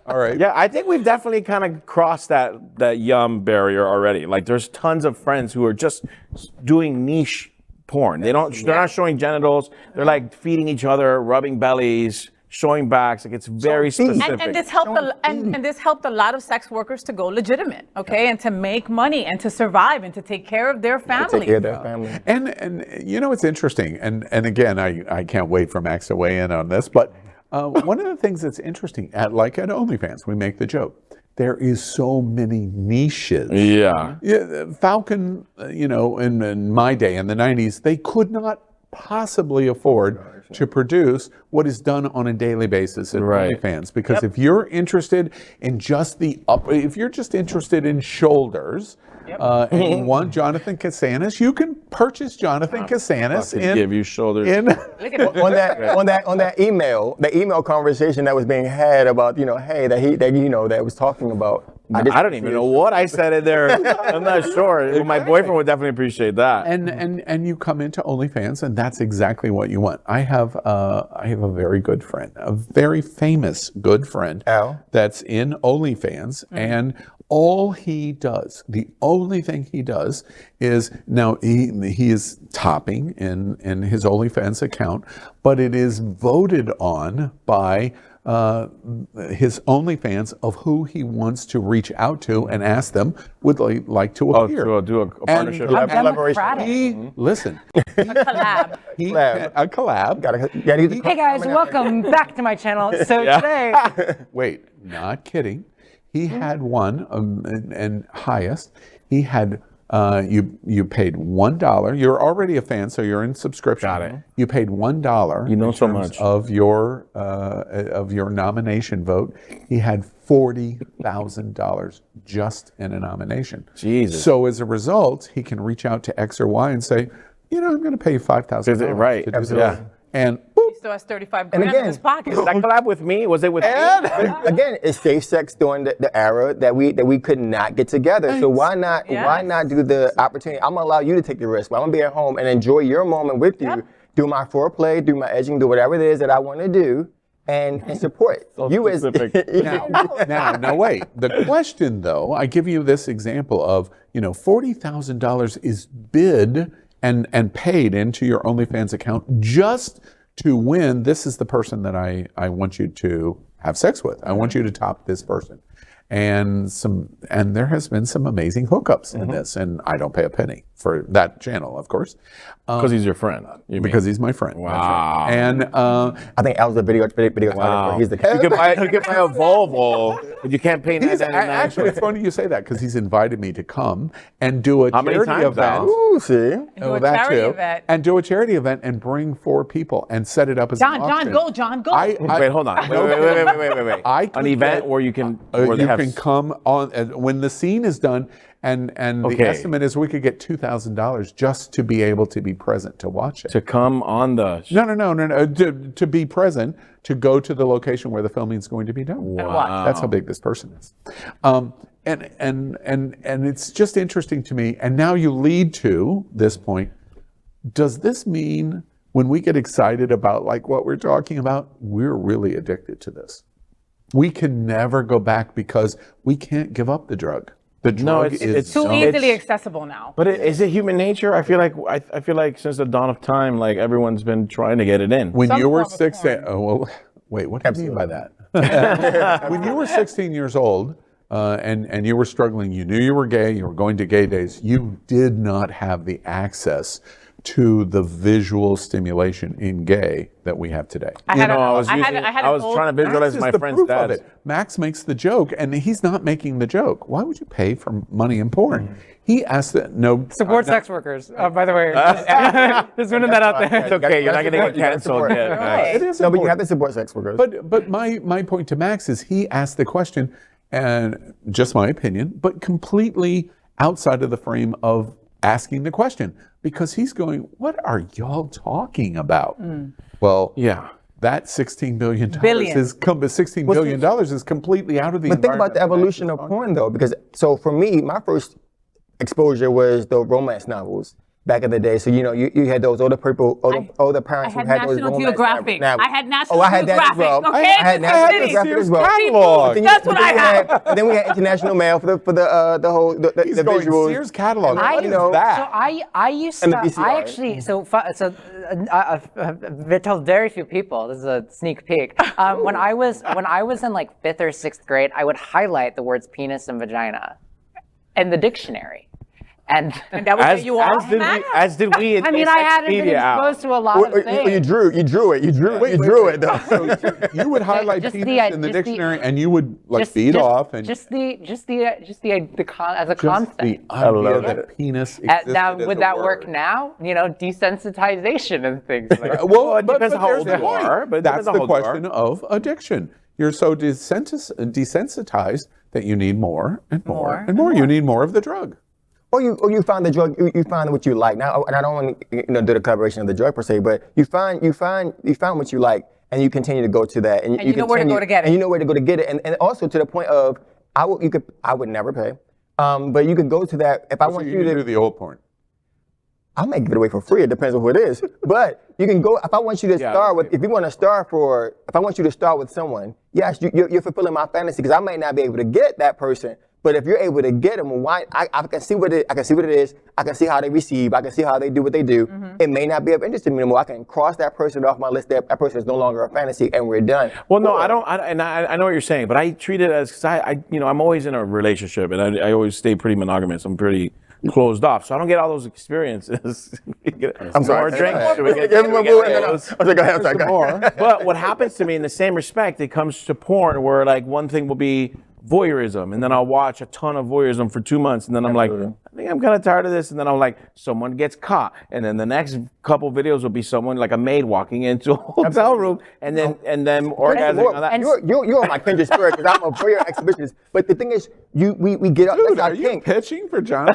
All right. Yeah, I think we've definitely kind of crossed that yum barrier already. Like, there's tons of friends who are just doing niche porn. They're not showing genitals. They're like feeding each other, rubbing bellies, showing backs. Like, it's very specific. And this helped and this helped a lot of sex workers to go legitimate, okay, and to make money and to survive and to take care of their family. Take care of their family. And you know, it's interesting. And again, I can't wait for Max to weigh in on this. But one of the things that's interesting, at OnlyFans, we make the joke. There is so many niches. Yeah. Falcon, you know, in my day, in the 90s, they could not possibly afford to produce what is done on a daily basis at OnlyFans. Because if you're interested in just if you're just interested in shoulders, and you want Jonathan Casanis, you can purchase Jonathan Casanis and give you shoulders. on that email conversation that was being had about, you know, hey, that was talking about. I don't even know what I said in there. I'm not sure. My boyfriend would definitely appreciate that. And you come into OnlyFans, and that's exactly what you want. I have a very good friend, a very famous good friend, Al, that's in OnlyFans, and all he does, the only thing he does is, now he is topping in his OnlyFans account, but it is voted on by his OnlyFans of who he wants to reach out to and ask them would they like to appear. To do a partnership. collaboration. Listen. Collab. A collab. Hey guys, welcome back to my channel. So today, Wait, not kidding. He had one, and highest, he had, you paid $1. You're already a fan, so you're in subscription. Got it. You paid $1. You know in so terms much. of your nomination vote. He had $40,000 just in a nomination. Jesus. So as a result, he can reach out to X or Y and say, you know, I'm going to pay $5,000. Right. to do this. Yeah. And He still has 35 grand in his pocket. Did that collab with me? Was it with me? Again, it's safe sex during the era that we could not get together. So why not do the opportunity? I'm gonna allow you to take the risk. I'm gonna be at home and enjoy your moment with you. Do my foreplay, do my edging, do whatever it is that I want to do, and support you as. Now, wait. The question, though, I give you this example of, you know, $40,000 is bid and paid into your OnlyFans account just to win. This is the person that I want you to have sex with. I want you to top this person. And there has been some amazing hookups in this, and I don't pay a penny for that channel, of course. Because he's your friend. Because he's my friend. Wow. And I think Al's a video photographer. He's the You can buy a Volvo, but you can't pay $9.99. actually, it's funny you say that, because he's invited me to come and do a How many charity times event. now? Ooh, see. Oh, a that charity too. event. And do a charity event and bring 4 people and set it up as an auction. John, go. Wait, hold on. Wait. An event where you can you can come on when the scene is done, and the estimate is we could get $2,000 just to be able to be present to watch it. to come on the No. To be present, to go to the location where the filming is going to be done. And watch. That's how big this person is. And it's just interesting to me. And now you lead to this point. Does this mean when we get excited about like what we're talking about, we're really addicted to this? We can never go back because we can't give up the drug. The drug is too easily accessible now. But is it human nature? I feel like since the dawn of time, like everyone's been trying to get it in. When you were form of 16, wait, what do you mean by that? When you were 16 years old and you were struggling, you knew you were gay, you were going to gay days, you did not have the access to the visual stimulation in gay that we have today. I was trying to visualize my friend's dad. Max makes the joke, and he's not making the joke. Why would you pay for money in porn? He asked that support sex workers. By the way, just putting that out there. It's okay. You're not going to get canceled yet. Right. It is No, but you important. have to support sex workers. But my point to Max is he asked the question, and just my opinion, but completely outside of the frame of asking the question, because he's going, what are y'all talking about? Well, Yeah. that $16 billion Billion. is $16 billion is completely out of the But think about the environment. evolution of porn, though, because so for me, my first exposure was the romance novels back in the day. So you know, you had those older people, older parents I who had had those National romance Geographic. novels. I had National I had that as well. Geographic, I okay? had This National is Geographic as well. catalog. That's what I have. And then we had international mail for the whole the He's the going visuals. Sears catalog. I, What is know, that? So I used And to, the VCR, I actually, I've told very few people, this is a sneak peek. When I was in like 5th or 6th grade, I would highlight the words penis and vagina in the dictionary. And That would get you off, Max? As did we. I mean, I hadn't been exposed to a lot of things. You drew it though. So you would highlight Just penis in the dictionary, and you would like feed off, and just the as a just concept. the idea that a penis existed Now, as would a that word. work now? You know, desensitization and things like that. Well, it depends how there's old the you are, point. but it That's depends how the old you are. question of addiction. You're so desensitized that you need more and more and more. You need more of the drug. Or you find the drug, you find what you like. Now, and I don't want to do the collaboration of the drug per se, but you find what you like, and you continue to go to that, and you know where to go to get it. and you know where to go to get it, and also to the point of I would never pay, but you could go to that if I So want you you to do the old porn. I might give it away for free. It depends on who it is. But you can go if I want you to start with. If you want to start if I want you to start with someone, yes, you're fulfilling my fantasy because I might not be able to get that person. But if you're able to get them, why? I can see what it is. I can see how they receive. I can see how they do what they do. It may not be of interest to me anymore. I can cross that person off my list. That person is no longer a fantasy, and we're done. Well, no, I don't. I know what you're saying, but I treat it as because I'm always in a relationship, and I always stay pretty monogamous. I'm pretty closed off, so I don't get all those experiences. I'm sorry. More drinks. Should we get more. But what happens to me in the same respect, it comes to porn, where like one thing will be voyeurism, and then I'll watch a ton of voyeurism for 2 months, and then I'm like, I think I'm kind of tired of this, and then I'm like, someone gets caught, and then the next couple videos will be someone like a maid walking into a hotel room, and then orgasming on that. You're my kindred spirit because I'm a voyeur exhibitionist. But the thing is, we get up. Dude, That's our are you kink. pitching for John?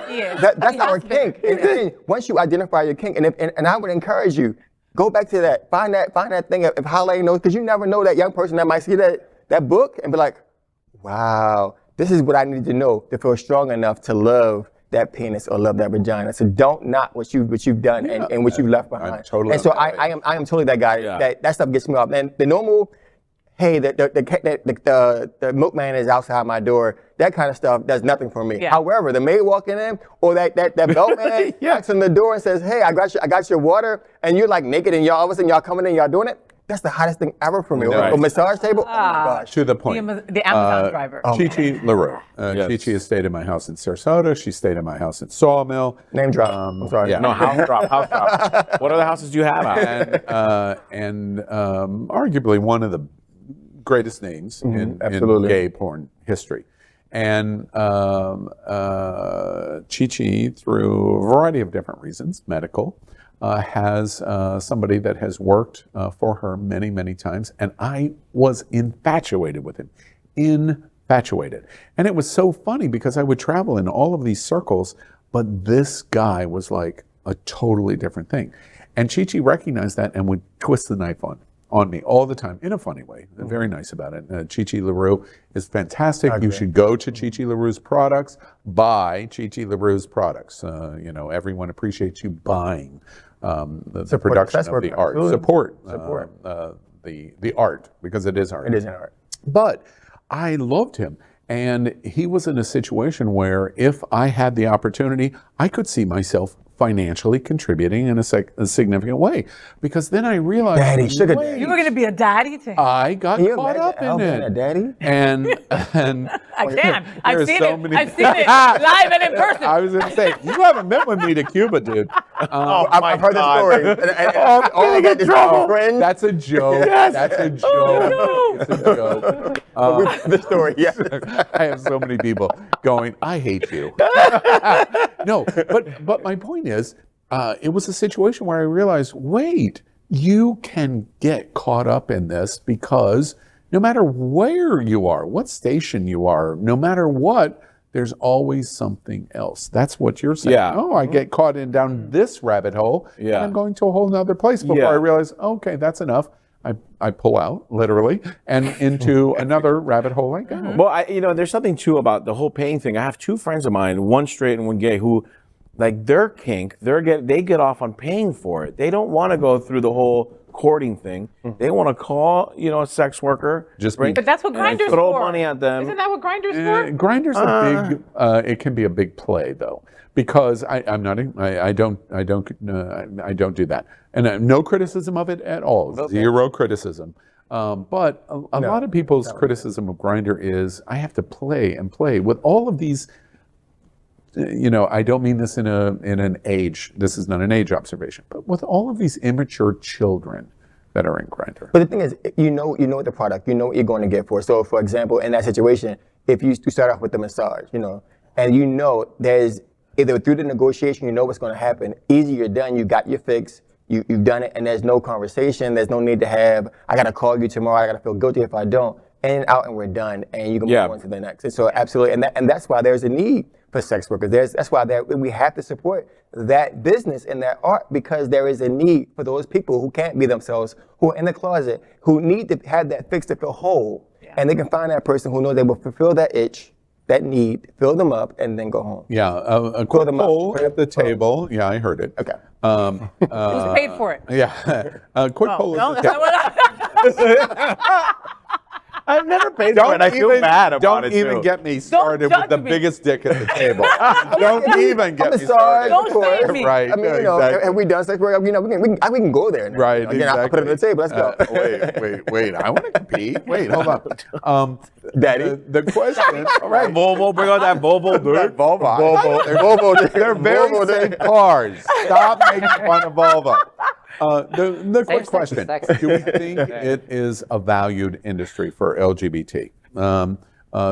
That's our kink. And once you identify your kink, and I would encourage you, go back to that. Find that thing of highlighting those, because you never know that young person that might see that book and be like, wow, this is what I need to know to feel strong enough to love that penis or love that vagina. So don't knock what you've done and what you've left behind. Totally and so on that I am totally that guy. Yeah. That stuff gets me off. And the normal, hey, the milkman is outside my door. That kind of stuff does nothing for me. Yeah. However, the maid walking in, or that bellman knocks on the door and says, "Hey, I got your water," and you're like naked, and all of a sudden y'all coming in, y'all doing it. That's the hottest thing ever for me. Right. A massage table. Oh my gosh. To the point. The Amazon driver. Chi-Chi LaRue. Yes. Chi-Chi has stayed at my house in Sarasota. She stayed at my house in Sawmill. Name drop. I'm sorry. yeah. No, house drop. What other houses do you have out? And arguably one of the greatest names in gay porn history. And Chi-Chi, through a variety of different reasons, medical, has somebody that has worked for her many, many times. And I was infatuated with him. Infatuated. And it was so funny because I would travel in all of these circles, but this guy was like a totally different thing. And Chi-Chi recognized that and would twist the knife on. on me all the time in a funny way. They're very nice about it. Chi LaRue is fantastic. You should go to Chi LaRue's products, buy Chi LaRue's products. Everyone appreciates you buying the production of the art. Support the art, because it is art. It is an art. But I loved him. And he was in a situation where if I had the opportunity, I could see myself financially contributing in a significant way. Because then I realized, Daddy, sugar daddy. You were going to be a daddy to him. I got caught up in it. A daddy? And I can. I've seen so it. many- I've seen it live and in person. I was going to say, you haven't been with me to Cuba, dude. I've heard the story. And only got this friend. That's a joke. That's a joke. It's a joke. The story, yeah. I have so many people going, I hate you. No, but my point is, it was a situation where I realized, wait, you can get caught up in this because no matter where you are, what station you are, no matter what, there's always something else. That's what you're saying. Yeah. Oh, I get caught in down this rabbit hole, and Yeah. I'm going to a whole nother place before Yeah. I realize, okay, that's enough. I pull out, literally, and into another rabbit hole I go. Well, there's something too about the whole paying thing. I have two friends of mine, one straight and one gay, who, like, their kink, they get off on paying for it. They don't want to go through the whole courting thing. They want to call, a sex worker. But that's what Grindr's throw for. money at them. Isn't that what Grindr's for? Grindr's a big. It can be a big play though, because I don't do that, and no criticism of it at all. Zero criticism. But a lot of people's criticism of Grindr is I have to play and play with all of these. I don't mean this in an age. This is not an age observation, but with all of these immature children that are in Grindr. But the thing is, you know the product, you know what you're going to get for. So, for example, in that situation, if you start off with the massage, and there's either through the negotiation, you know what's going to happen. Easy, you're done. You got your fix. You've done it, and there's no conversation. There's no need to have, I got to call you tomorrow. I got to feel guilty if I don't. And out, and we're done, and you can move on to the next. And so, absolutely, and that's why there's a need for sex workers. That's why we have to support that business and that art, because there is a need for those people who can't be themselves, who are in the closet, who need to have that fix to feel whole, and they can find that person who knows they will fulfill that itch, that need, fill them up, and then go home. Yeah, a quick poll at the table. Yeah, I heard it. Okay. Who's paid for it? Yeah, a quick poll No, at that's the not table. what I've never paid for it. I feel bad about it. Don't even get me started judge with the me. biggest dick at the table. Don't even get me sorry. started. Don't save me. Right. I mean, exactly. have we done sex work? We can go there now. Right, Again, I'll put it on the table. Let's go. Wait. I want to compete. Wait, hold on. Daddy. The question. All right, Volvo, bring out that Volvo, dude. That Volvo. They're very safe cars. Stop making fun of Volvo. The quick Safe, question: sexy. do we think it is a valued industry for LGBT?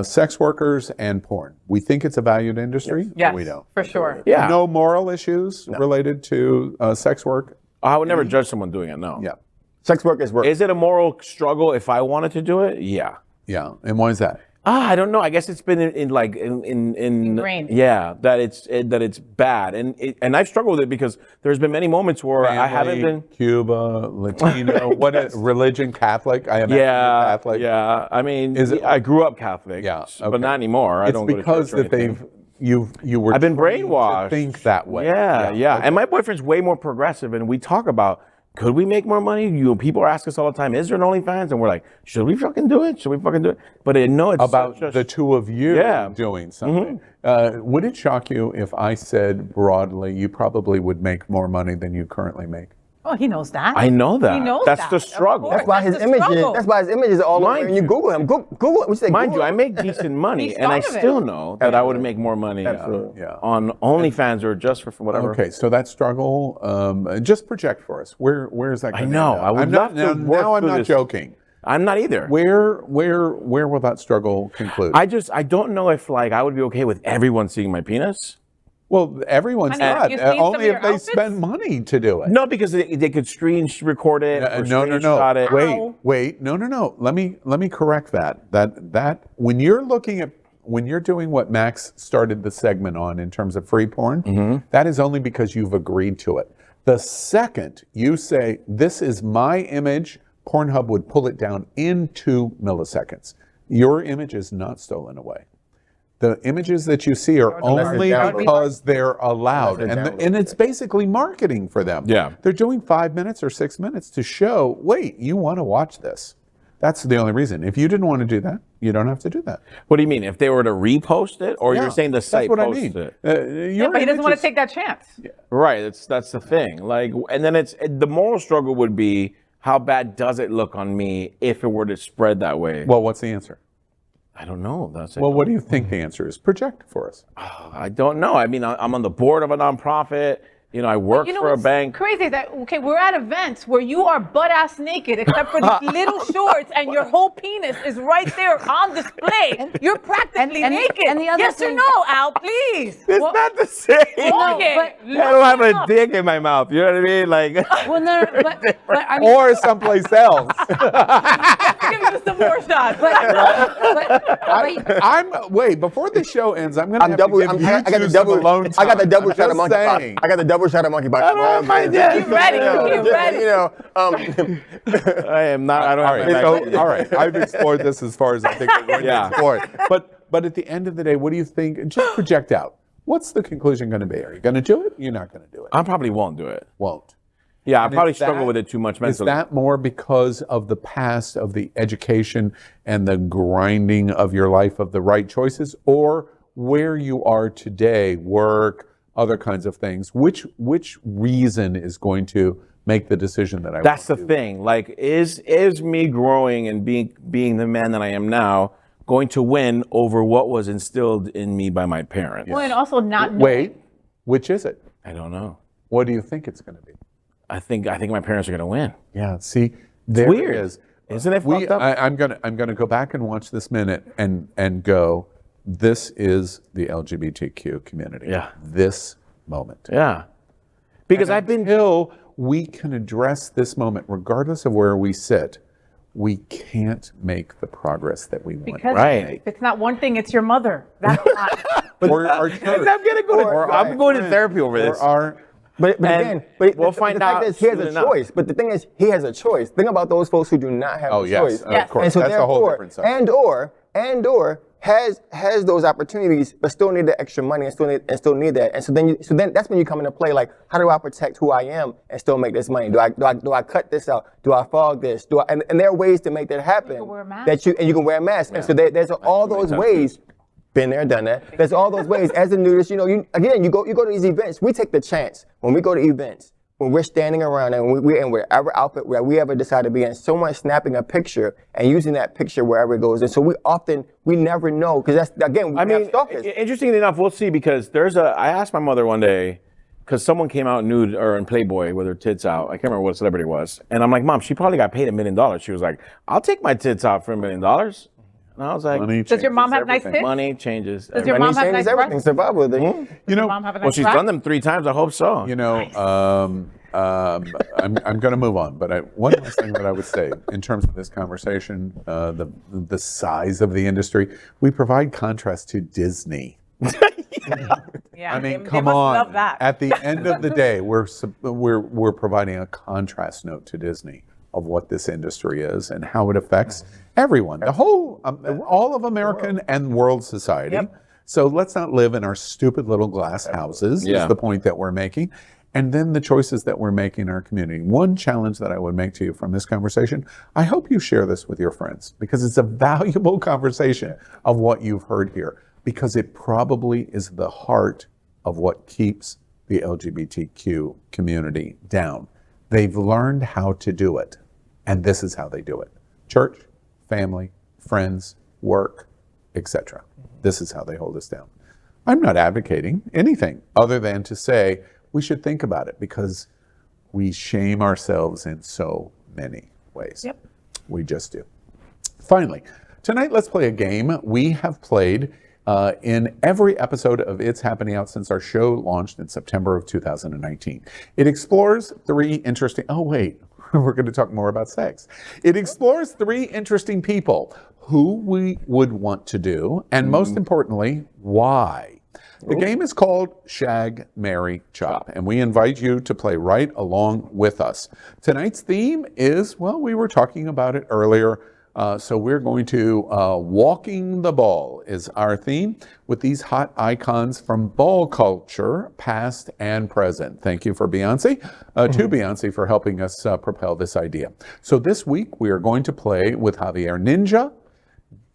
Sex workers and porn. We think it's a valued industry. Yes, We don't. for sure. Yeah. No moral issues related to sex work. I would never judge someone doing it, no. Yeah. Sex work is work. Is it a moral struggle if I wanted to do it? Yeah. Yeah. And why is that? I don't know. I guess it's been in Ingrained. Yeah, that it's bad, and I've struggled with it because there's been many moments where I haven't Family, been. Cuba, Latino, what is religion? Catholic? I am Catholic. Yeah. I mean, Is it- I grew up Catholic. Yeah, but okay. not anymore. I It's don't go to because church or that anything. you were. I've been trained brainwashed. to think that way. Yeah. Okay. And my boyfriend's way more progressive, and we talk about, could we make more money? People ask us all the time, is there an OnlyFans? And we're like, should we fucking do it? Should we fucking do it? But I know it's About such a- the two of you Yeah. doing something. Would it shock you if I said broadly you probably would make more money than you currently make? Oh, he knows that. I know that. He knows That's that. the Of struggle. course. That's why his the images. struggle. That's why his images are all over. Mind And you you. Google him. Google. We say Mind you, Google I him. make decent money, He's and I thought of it. still know that I would make more money Yeah. on OnlyFans or just for whatever. Okay, so that struggle, just project for us. Where is that? I gonna know. end up? I would I'm not, love to now, work now I'm through not this. joking. I'm not either. Where will that struggle conclude? I don't know if I would be okay with everyone seeing my penis. Well, everyone's Honey, not. you've seen some Only of if your they outfits? spend money to do it. No, because they could screen record it or No. screenshot it. Wait. No. Let me correct that. That when you're doing what Max started the segment on in terms of free porn, that is only because you've agreed to it. The second you say, this is my image, Pornhub would pull it down in 2 milliseconds. Your image is not stolen away. The images that you see are only because they're allowed. And it's basically marketing for them. Yeah. They're doing 5 minutes or 6 minutes to show, wait, you want to watch this. That's the only reason. If you didn't want to do that, you don't have to do that. What do you mean? If they were to repost it, or you're saying the site that's what posts I mean. it? Yeah, but he doesn't want to take that chance. Right. That's the thing. Like, and then the moral struggle would be, how bad does it look on me if it were to spread that way? Well, what's the answer? I don't know. That's Well, what do you think the answer is? Project for us. I don't know. I mean, I'm on the board of a nonprofit. You know, I work for a what's bank. Crazy that we're at events where you are butt ass naked except for these little shorts and your whole penis is right there on display. You're practically naked. and the other yes or thing- no, Al? Please. It's not the same. Okay. I don't have a dick in my mouth. You know what I mean? Like, Well, no, but I mean, Or someplace else. Give me some more shots. Wait, before the show ends, I'm going to I'm have double. to give you I got the two double. some alone I got the time. double I'm shot of just monkey saying. box. I got the double shot of monkey box. Get ready. Get ready. You know, I am not. I don't All have right, my so, back. all right. I've explored this as far as I think we're going Yeah. to explore it. But at the end of the day, what do you think? Just project out. What's the conclusion going to be? Are you going to do it? You're not going to do it. I probably won't do it. Won't. Yeah, I And probably is struggle that- with it too much Is mentally. that more because of the past, of the education and the grinding of your life of the right choices, or where you are today, work, other kinds of things? Which reason is going to make the decision that I That's the want to? thing. Like, is me growing and being the man that I am now going to win over what was instilled in me by my parents? Well, and also not knowing. Wait, which is it? I don't know. What do you think it's going to be? I think my parents are going to win. Yeah, see, there weird. it is. Isn't it fucked up? I'm gonna go back and watch this minute and go, this is the LGBTQ community. Yeah. This moment. Yeah. Because I've been Until we can address this moment, regardless of where we sit, we can't make the progress that we want. Because Right. if it's not one thing, it's your mother. That's not. Or our church. I'm going to therapy over Or this. our But again, but we'll the find fact out is he has soon a enough. choice. But the thing is, he has a choice. Think about those folks who do not have Oh, a yes, choice. of course. And so That's a whole therefore, different subject. and or has those opportunities, but still need the extra money and still need that. And so then that's when you come into play. Like, how do I protect who I am and still make this money? Do I cut this out? Do I fog this? And there are ways to make that happen. You can wear a mask. That you can wear a mask. And so there's all those ways. Been there, done that. There's all those ways. As a nudist, you go to these events. We take the chance when we go to events, when we're standing around and we're in whatever outfit where we ever decide to be in, someone's snapping a picture and using that picture wherever it goes. And so we never know, because that's, again, we have stalkers. Interestingly enough, we'll see, because I asked my mother one day, because someone came out nude or in Playboy with her tits out. I can't remember what celebrity it was. And I'm like, Mom, she probably got paid $1 million. She was like, I'll take my tits out for $1 million. And I was like, money Does your mom changes have nice everything. tits? money changes. Does your everything. mom have Changes nice everything. breasts? Survival with it. You know, Mom have a nice Well, she's breast? done them 3 times. I hope so. You know, I'm going to move on, but one last thing that I would say in terms of this conversation, the size of the industry, we provide contrast to Disney. Yeah, I mean, they come must on. love that. At the end of the day, we're providing a contrast note to Disney of what this industry is and how it affects everyone, the whole, all of American and world society. So let's not live in our stupid little glass houses. Yeah. Is the point that we're making. And then the choices that we're making in our community. One challenge that I would make to you from this conversation, I hope you share this with your friends, because it's a valuable conversation of what you've heard here, because it probably is the heart of what keeps the LGBTQ community down. They've learned how to do it, and this is how they do it. Church, family, friends, work, etc. This is how they hold us down. I'm not advocating anything other than to say we should think about it, because we shame ourselves in so many ways. Yep. We just do. Finally, tonight let's play a game we have played in every episode of It's Happening Out since our show launched in September of 2019. It explores 3 interesting, oh wait, we're going to talk more about sex. It explores 3 interesting people who we would want to do, and most importantly, why The game is called Shag, Marry, Chop, and we invite you to play right along with us. Tonight's theme is, well, we were talking about it earlier, so we're going to Walking the Ball is our theme with these hot icons from ball culture, past and present. Thank you for Beyonce, to Beyonce for helping us propel this idea. So this week we are going to play with Javier Ninja,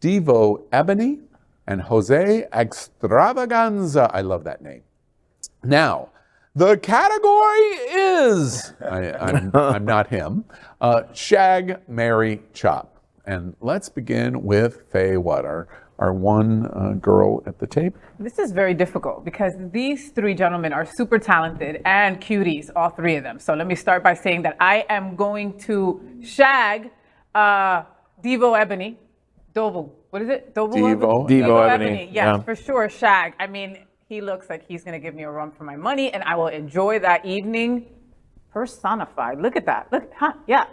Devo Ebony, and Jose Extravaganza. I love that name. Now, the category is, I'm not him, Shag, Marry, Chop. And let's begin with Faye Watt, our one girl at the tape. This is very difficult because these three gentlemen are super talented and cuties, all three of them. So let me start by saying that I am going to shag Devo Ebony. Dovo. What is it? Devo Ebony. Yes, Yeah. for sure. Shag. I mean, he looks like he's going to give me a run for my money and I will enjoy that evening personified. Look at that. Look, huh? Yeah.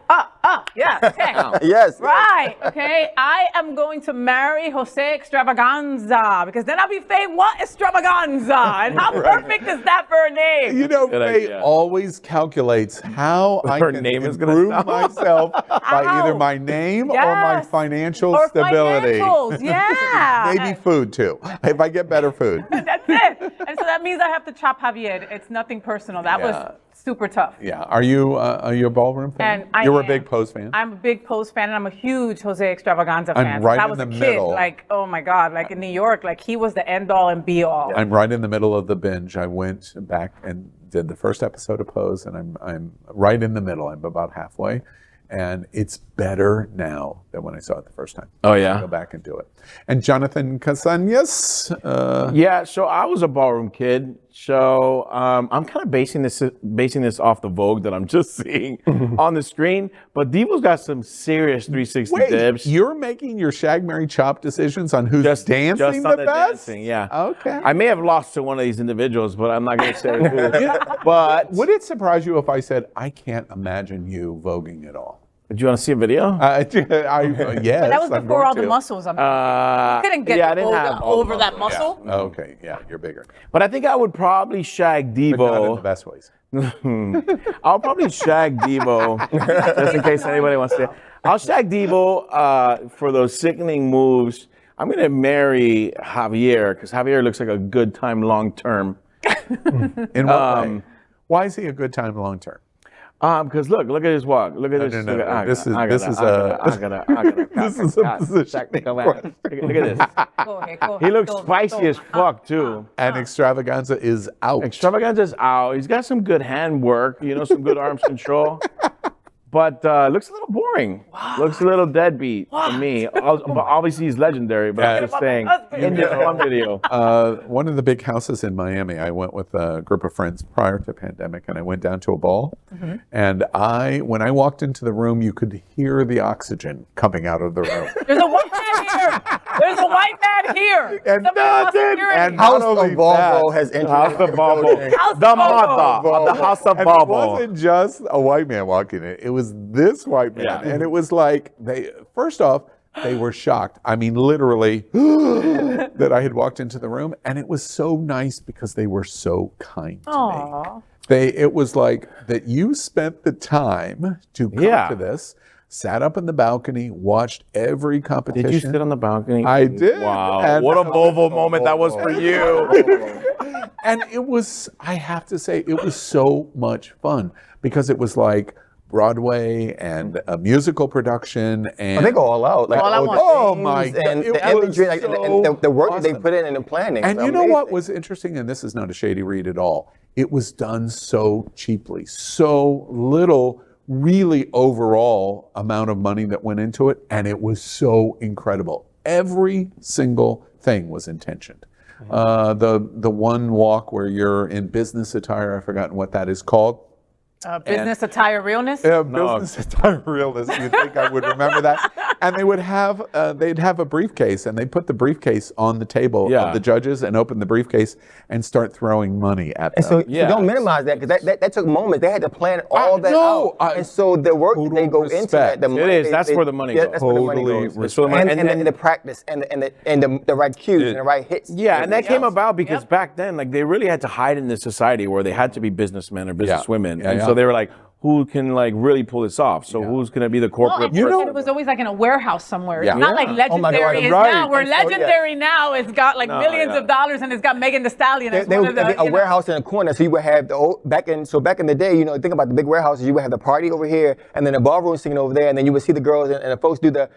Yeah. Okay. Yes. Right. Okay. I am going to marry Jose Extravaganza because then I'll be Faye What Extravaganza. And how perfect is that for a name? You know, Good Faye idea. always calculates how I Her can name is gonna improve sound. myself by How? either my name or my Yes. financial Or stability. financials. Yeah. Maybe food too, if I get better food. That's it. And so that means I have to chop Javier. It's nothing personal. That Yeah. was super tough. Yeah. Are you a ballroom fan? And I You're a am. big Pose fan? I'm a big Pose fan, and I'm a huge Jose Extravaganza I'm fan. right Since I in was the a kid, middle. like, oh my God, like in New York, like he was the end all and be all. I'm right in the middle of the binge. I went back and did the first episode of Pose, and I'm right in the middle. I'm about halfway, and it's better now than when I saw it the first time. Oh, yeah? Go back and do it. And Jonathan Casañas, Yeah, so I was a ballroom kid. So I'm kind of basing this off the Vogue that I'm just seeing on the screen. But Devo's got some serious 360 wait, dips. you're making your Shag, Marry, Chop decisions on who's dancing just on the the best? dancing, yeah. Okay. I may have lost to one of these individuals, but I'm not going to say who. But Would it surprise you if I said, I can't imagine you voguing at all? do you want to see a video? Yes, That was I'm before going all the to. muscles. I mean, you couldn't get yeah, I didn't have all the over that muscles. muscle. Okay, yeah, you're bigger. But I think I would probably shag But not in the Devo. best ways. I'll probably shag Devo, just in case anybody wants to. I'll shag Devo for those sickening moves. I'm going to marry Javier because Javier looks like a good time long term. In what way? Why is he a good time long term? Because look at his walk. Look at this. no, look at- this is I this gotta- is I a gotta- I gotta- this is a positioning Look question. at this. Go ahead, go He ahead, looks go, spicy go. as fuck too. And extravaganza is out. Extravaganza's out. He's got some good hand work, some good arms control. But looks a little boring. Looks a little deadbeat to me. But obviously he's legendary. But I'm just saying, in this one video. One of the big houses in Miami, I went with a group of friends prior to pandemic, and I went down to a ball. And when I walked into the room, you could hear the oxygen coming out of the room. There's a white man here. There's a white man here. And Somebody call nothing. security. And House not only of Volvo that, has entered House of Volvo. House The of mother Volvo. of the House of And it Volvo. wasn't just a white man walking in. It was this white man. Yeah. And it was like, first off, they were shocked. I mean, literally, that I had walked into the room. And it was so nice because they were so kind to me. Aw. It was like that you spent the time to come Yeah. to this, sat up in the balcony, watched every competition. Did you sit on the balcony? I did. Wow. And- What a Volvo moment that was for you. And it was, I have to say, it was so much fun because it was like Broadway and a musical production. And They go all out. Like, All at the once. Oh themes my God, And it the imagery, was and the work that they awesome. put in and the planning. And It's you know what amazing. was interesting, and this is not a shady read at all, it was done so cheaply, so little really overall amount of money that went into it, and it was so incredible. Every single thing was intentioned. The one walk where you're in business attire, I've forgotten what that is called. Business attire realness. Business attire realness. You'd think I would remember that. And they would have, they'd have a briefcase, and they'd put the briefcase on the table of the judges and open the briefcase and start throwing money at them. And so don't minimize that, because that took moments. They had to plan all that out. And so the work that they go into that, the money, it is. That's where the money goes. That's where the money goes. And the practice and the right cues and the right hits. Yeah, and that came about because back then, like, they really had to hide in this society where they had to be businessmen or businesswomen. And so they were like, who can like really pull this off? So who's going to be the corporate person? It was always like in a warehouse somewhere. Yeah. It's not like Legendary is now. Where Legendary now has got like millions of dollars, and it's got Megan Thee Stallion as one of the, a warehouse in a corner. So you would have back in the day, you know, think about the big warehouses. You would have the party over here, and then the ballroom scene over there, and then you would see the girls and the folks do the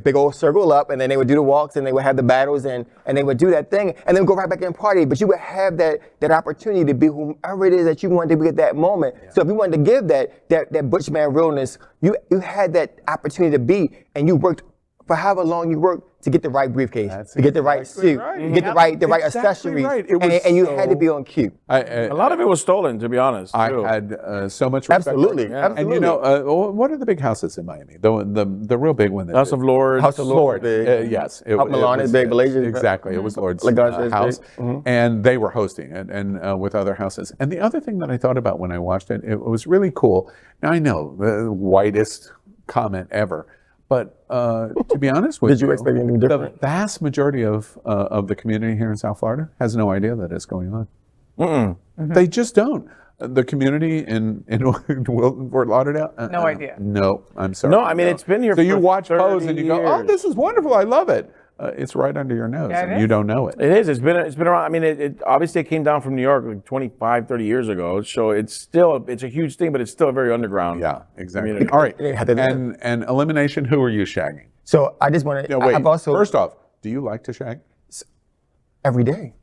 big old circle up, and then they would do the walks, and they would have the battles, and they would do that thing, and then go right back in and party. But you would have that opportunity to be whomever it is that you wanted to be at that moment. So if you wanted to give that butch man realness, you had that opportunity to be, and you worked for however long you worked to get the right briefcase, to get the right suit, to get the right accessories, and you had to be on cue. A lot of it was stolen, to be honest. I had so much respect. Absolutely. And you know, what are the big houses in Miami? The real big one. House of Lords. House of Lords. Yes. Milan is big. Malaysia. Exactly. It was Lord's house. And they were hosting it, and with other houses. And the other thing that I thought about when I watched it, it was really cool. Now, I know, the whitest comment ever. But to be honest with you, did you expect anything different? The vast majority of the community here in South Florida has no idea that it's going on. They just don't. The community in Wilton, Fort Lauderdale? No idea. No, I'm sorry. No, I mean, it's been here so for you watch 30 Pose and you go, oh, this is wonderful, I love it. It's right under your nose, and you don't know it. It is. It's been around. I mean, it obviously came down from New York like 25, 30 years ago. So it's a huge thing, but it's still very underground. Yeah, exactly. All right. And elimination, who are you shagging? So I just want to, wait, first off, do you like to shag? Every day.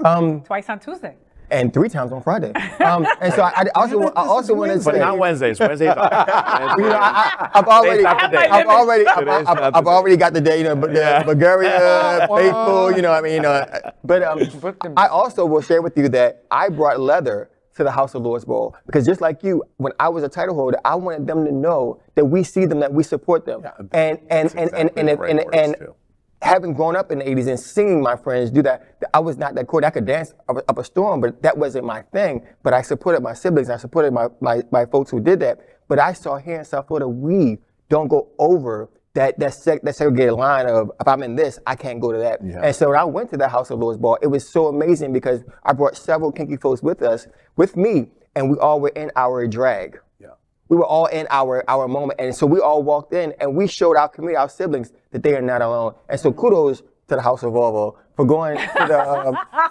Twice on Tuesday. And 3 times on Friday. And so I also want to say, but not Wednesdays. Wednesdays. You know, I've already got the day. You know, Bulgaria, faithful. You know, I mean, but I also will share with you that I brought leather to the House of Lords Ball, because just like you, when I was a title holder, I wanted them to know that we see them, that we support them, and having grown up in the 80s and seeing my friends do that, I was not that cool. I could dance up a storm, but that wasn't my thing. But I supported my siblings. I supported my folks who did that. But I saw here in South Florida, we don't go over that segregated line of, if I'm in this, I can't go to that. Yeah. And so when I went to the House of Lords Ball, it was so amazing because I brought several kinky folks with me, and we all were in our drag. We were all in our moment. And so we all walked in and we showed our community, our siblings, that they are not alone. And so kudos to the House of Volvo for going to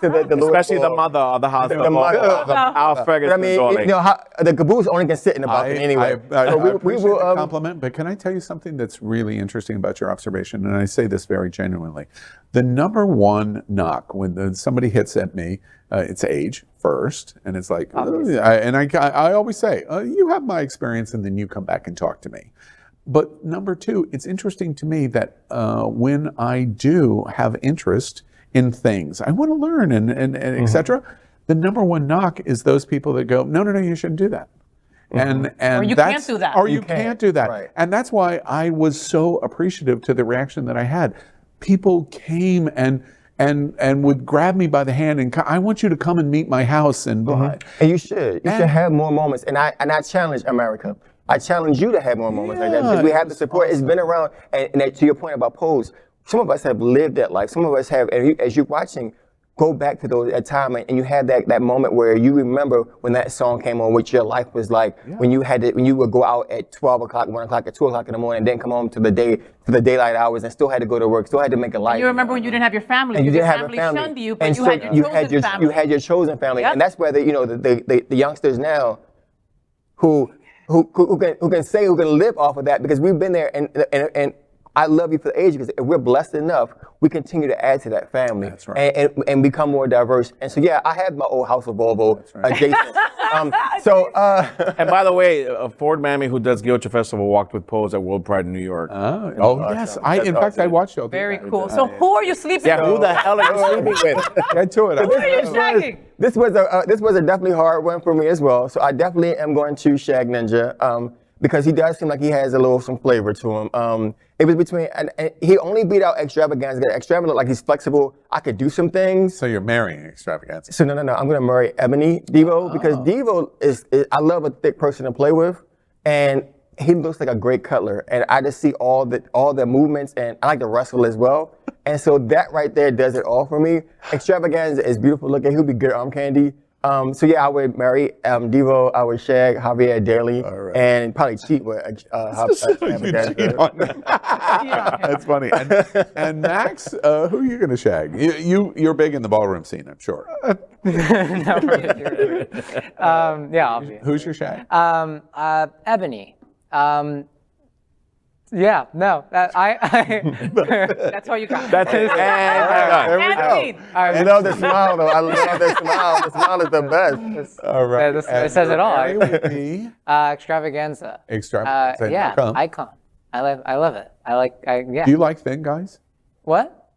the especially the mother of the House of Volvo, Al Ferguson. I mean, you know, the caboose only can sit in the balcony anyway. I appreciate the compliment, but can I tell you something that's really interesting about your observation? And I say this very genuinely. The number one knock when somebody hits at me, it's age first, and it's like, I always say, you have my experience, and then you come back and talk to me. But number two, it's interesting to me that when I do have interest in things, I want to learn and et cetera, the number one knock is those people that go, no, you shouldn't do that. And or you can't do that. Or you can't do that. Right. And that's why I was so appreciative to the reaction that I had. People came and would grab me by the hand and I want you to come and meet my house and and you should have more moments. And I challenge America. I challenge you to have more moments like that, because we have the support. Awesome. It's been around, and to your point about Pose, some of us have lived that life. Some of us have, and as you're watching, go back to that time, and you had that moment where you remember when that song came on, what your life was like, when you would go out at 12 o'clock, 1 o'clock, at 2 o'clock in the morning, and then come home to the daylight hours, and still had to go to work, still had to make a life. And you remember when you didn't have your family, and you didn't have family a family, shunned you, but and you so had your chosen family. You had your chosen family, and that's where the youngsters now, who can live off of that, because we've been there, and I love you for the age, because if we're blessed enough, we continue to add to that family. That's right. and become more diverse. And so, yeah, I have my old house of Volvo adjacent. And by the way, a Ford Mammy who does Guilty Festival walked with Pose at World Pride in New York. Yes. In fact, I watched all Very cool. So who are you sleeping Yeah, with? who the hell are you sleeping with? Get to it. Who are you shagging? This was a definitely hard one for me as well. So I definitely am going to shag Ninja, because he does seem like he has some flavor to him. It was between, and he only beat out Extravaganza. Extravaganza, like, he's flexible. I could do some things. So you're marrying Extravaganza. So no, I'm gonna marry Ebony Devo, because Devo is I love a thick person to play with, and he looks like a great cutler, and I just see all the movements, and I like to wrestle as well. And so that right there does it all for me. Extravaganza is beautiful looking. He'll be good arm candy. So yeah, I would marry Devo. I would shag Javier daily, and probably cheat with Extravaganza. That's funny. And Max, who are you going to shag? You're big in the ballroom scene, I'm sure. No, yeah, obviously. Who's your shag? Ebony. Yeah, no, That's all you got. That's it. There we And go. scene. I love the smile though. I love the smile. The smile is the best. All right. It says it all. And with me, Extravaganza. Extravaganza. Yeah, Come. icon. I love it. Yeah. Do you like thin guys? What?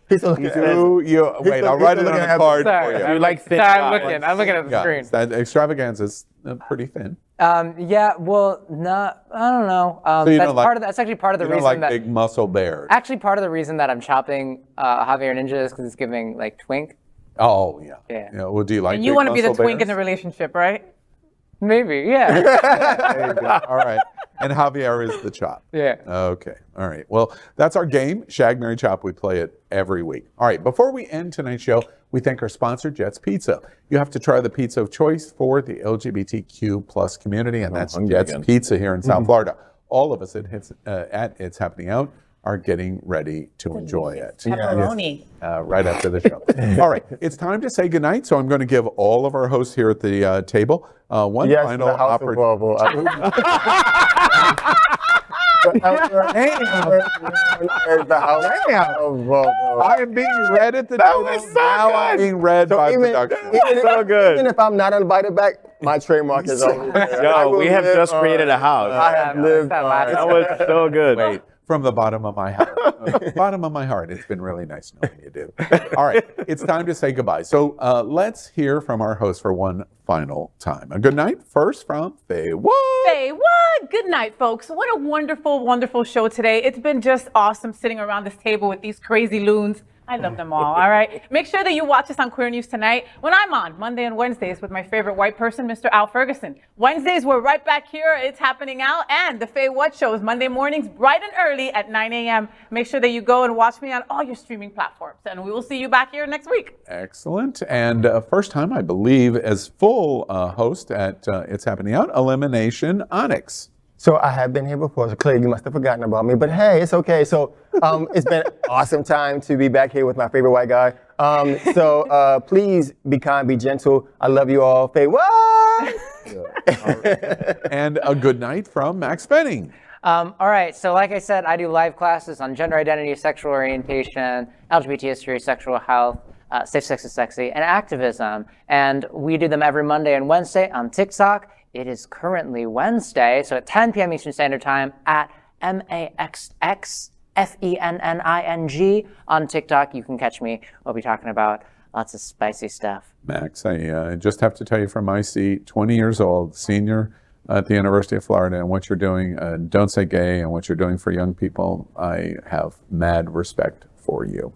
He's looking at Wait, I'll write it on a card for you. You like thin Sorry, guys. I'm looking at the screen. That Extravaganza's pretty thin. Yeah, well, no, I don't know. So you don't like- that's actually part of the You don't reason like that big muscle bears. actually part of the reason that I'm chopping Javier Ninja is because it's giving like twink. Oh, yeah. Yeah. Well, do you like And you big want to be the muscle twink in the bears? relationship, right? Maybe, yeah. There you go. All right. And Javier is the chop. Yeah. Okay. All right. Well, that's our game, Shag, Marry, Chop. We play it every week. All right. Before we end tonight's show, we thank our sponsor, Jets Pizza. You have to try the pizza of choice for the LGBTQ plus community, and that's Jets Pizza here in South Florida. All of us at It's Happening Out are getting ready to enjoy it. Pepperoni. Right after the show. All right. It's time to say goodnight. So I'm going to give all of our hosts here at the table one Yes, final the house of opportunity. I am being read at the table. Now I'm being read by production. Even if I'm not invited back, my trademark is over there. I Yo, will we have live just on- created a house. I have lived That on- last- That was so good. Wait, from the bottom of my heart. Bottom of my heart. It's been really nice knowing you, dude. All right. It's time to say goodbye. So let's hear from our host for one final time. A good night first from Faye Wood. Hey, what? Good night, folks. What a wonderful, wonderful show today. It's been just awesome sitting around this table with these crazy loons. I love them all right? Make sure that you watch us on Queer News Tonight when I'm on Monday and Wednesdays with my favorite white person, Mr. Al Ferguson. Wednesdays, we're right back here. It's Happening Out. And the Faye What Show is Monday mornings, bright and early at 9 a.m. Make sure that you go and watch me on all your streaming platforms. And we will see you back here next week. Excellent. And first time, I believe, as full host at It's Happening Out, Elimination Onyx. So I have been here before, so clearly you must have forgotten about me, but hey, it's okay. So it's been an awesome time to be back here with my favorite white guy. So please be kind, be gentle. I love you all. Faye, what? And a good night from Max Benning. All right, so like I said, I do live classes on gender identity, sexual orientation, LGBT history, sexual health, safe sex is sexy, and activism. And we do them every Monday and Wednesday on TikTok. It is currently Wednesday, so at 10 p.m. Eastern Standard Time at MAXXFENNING on TikTok. You can catch me. We'll be talking about lots of spicy stuff. Max, I just have to tell you from my seat, 20 years old, senior at the University of Florida, and what you're doing, Don't Say Gay, and what you're doing for young people, I have mad respect for you.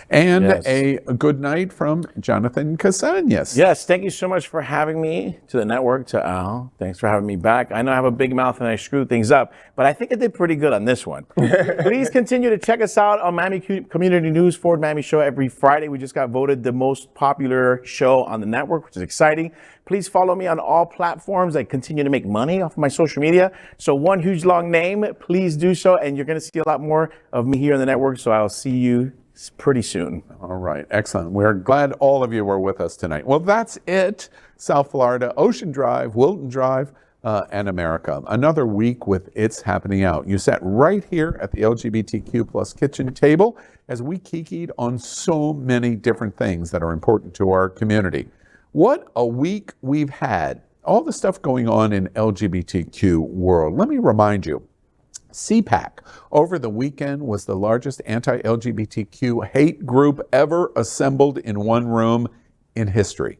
And Yes. a good night from Jonathan Casañas. Yes, thank you so much for having me to the network, to Al. Thanks for having me back. I know I have a big mouth and I screw things up, but I think I did pretty good on this one. Please continue to check us out on Miami Community News, Ford Miami Show every Friday. We just got voted the most popular show on the network, which is exciting. Please follow me on all platforms. I continue to make money off of my social media. So one huge long name, please do so. And you're going to see a lot more of me here on the network. So I'll see you pretty soon. All right, excellent. We're glad all of you were with us tonight. Well, that's it. South Florida, Ocean Drive, Wilton Drive, and America. Another week with It's Happening Out. You sat right here at the LGBTQ plus kitchen table as we kikied on so many different things that are important to our community. What a week we've had. All the stuff going on in LGBTQ world. Let me remind you, CPAC over the weekend was the largest anti-LGBTQ hate group ever assembled in one room in history.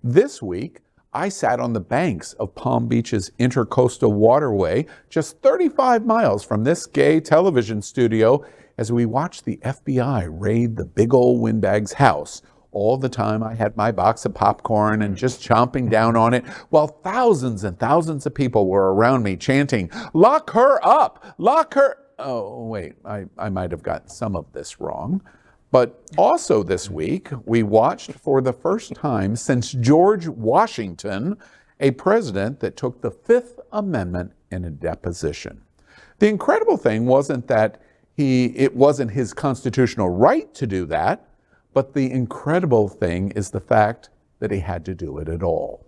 This week, I sat on the banks of Palm Beach's Intercoastal Waterway, just 35 miles from this gay television studio, as we watched the FBI raid the big old windbag's house. All the time I had my box of popcorn and just chomping down on it, while thousands and thousands of people were around me chanting, "Lock her up! Lock her..." Oh, wait, I might have gotten some of this wrong. But also this week, we watched for the first time since George Washington, a president that took the Fifth Amendment in a deposition. The incredible thing wasn't that it wasn't his constitutional right to do that, but the incredible thing is the fact that he had to do it at all.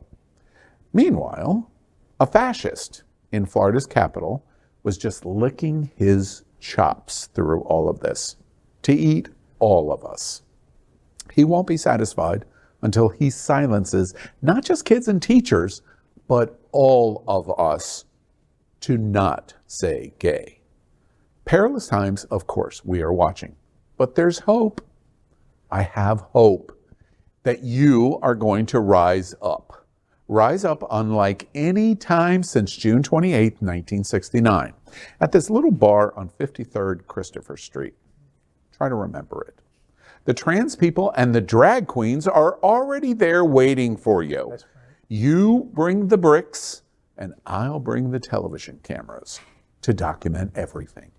Meanwhile, a fascist in Florida's capital was just licking his chops through all of this to eat all of us. He won't be satisfied until he silences not just kids and teachers, but all of us to not say gay. Perilous times, of course, we are watching, but there's hope. I have hope that you are going to rise up. Rise up unlike any time since June 28, 1969, at this little bar on 53rd Christopher Street. Try to remember it. The trans people and the drag queens are already there waiting for you. That's right. You bring the bricks, and I'll bring the television cameras to document everything.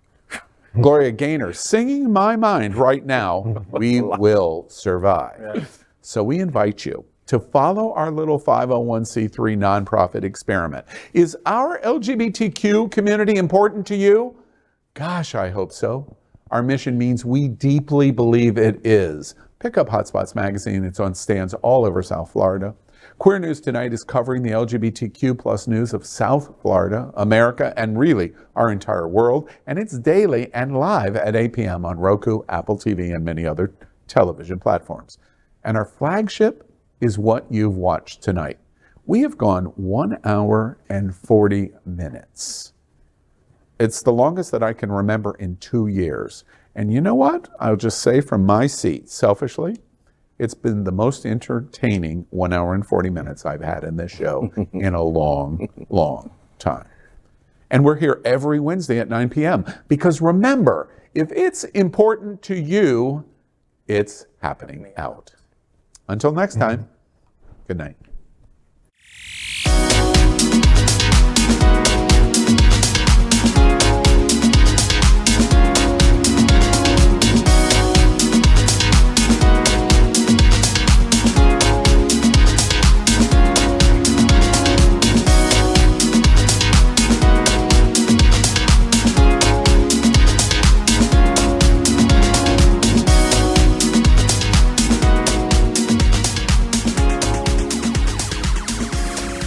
Gloria Gaynor singing my mind right now, we will survive. Yeah. So we invite you to follow our little 501c3 nonprofit experiment. Is our LGBTQ community important to you? Gosh, I hope so. Our mission means we deeply believe it is. Pick up Hotspots magazine. It's on stands all over South Florida. Queer News Tonight is covering the LGBTQ plus news of South Florida, America, and really our entire world. And it's daily and live at 8 p.m. on Roku, Apple TV, and many other television platforms. And our flagship is what you've watched tonight. We have gone 1 hour and 40 minutes. It's the longest that I can remember in 2 years. And you know what? I'll just say from my seat, selfishly, it's been the most entertaining 1 hour and 40 minutes I've had in this show in a long, long time. And we're here every Wednesday at 9 p.m. Because remember, if it's important to you, it's happening out. Until next time, good night.